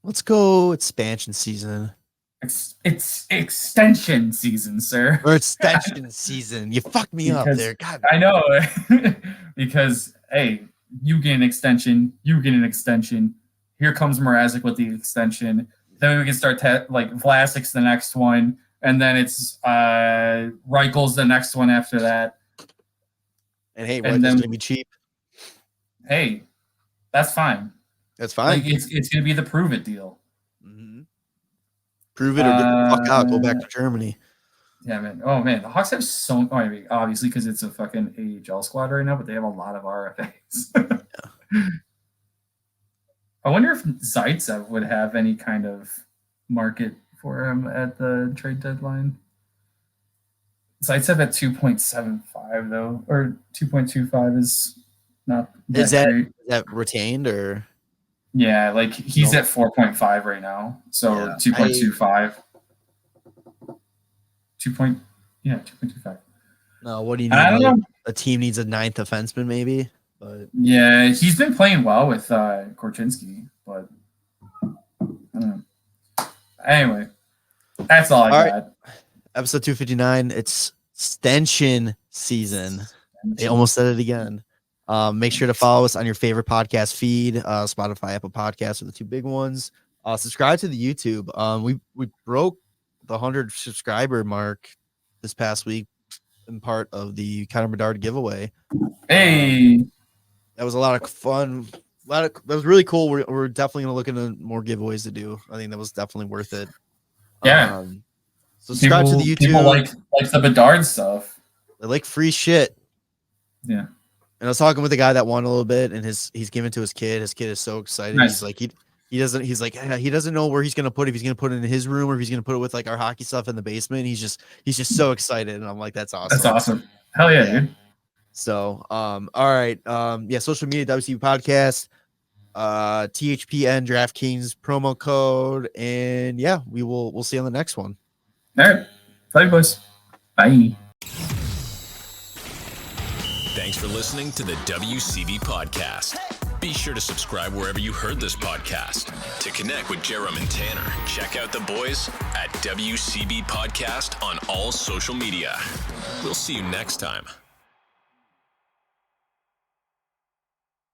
Let's go expansion season. It's extension season, sir. Or extension season. You fucked me up there. God. I know. Because, hey, you get an extension. You get an extension. Here comes Mrazek with the extension. Then we can start like Vlasic's the next one. And then it's Reichel's the next one after that. And hey, Reichel's going to be cheap. Hey, that's fine. That's fine. Like, it's going to be the prove it deal. Mm-hmm. Prove it or get the fuck out. Go back to Germany. Yeah, man. Oh, man. The Hawks have so... I mean, obviously, because it's a fucking AHL squad right now, but they have a lot of RFAs. Yeah. I wonder if Zaitsev would have any kind of market for him at the trade deadline. Zaitsev at 2.75, though. Or 2.25 is not Is that retained or... Yeah, like he's at 4.5 right now. So 2.25. 2.25. No, what do you need? I don't know. A team needs a ninth defenseman, maybe. But yeah, he's been playing well with Korchinski, but I don't know. Anyway, that's all I got. Right. Episode 259. It's extension season. They almost said it again. Make sure to follow us on your favorite podcast feed. Spotify, Apple Podcasts are the two big ones. Subscribe to the YouTube. We broke the 100 subscriber mark this past week in part of the Connor Bedard giveaway. Hey, that was a lot of fun. That was really cool. We're definitely gonna look into more giveaways to do. I think that was definitely worth it. Yeah. Subscribe to the YouTube. People like the Bedard stuff. They like free shit. Yeah. And I was talking with the guy that won a little bit, and he's given to his kid. His kid is so excited. Nice. He's like he doesn't know where he's gonna put it. If he's gonna put it in his room or if he's gonna put it with like our hockey stuff in the basement. He's just so excited, and I'm like, that's awesome. That's awesome. Hell yeah, dude. So all right. Social media WCB podcast, THPN DraftKings promo code, and yeah, we'll see you on the next one. All right. Bye, boys. Bye. Thanks for listening to the WCB podcast. Be sure to subscribe wherever you heard this podcast. To connect with Jerem and Tanner, check out the boys at WCB Podcast on all social media. We'll see you next time.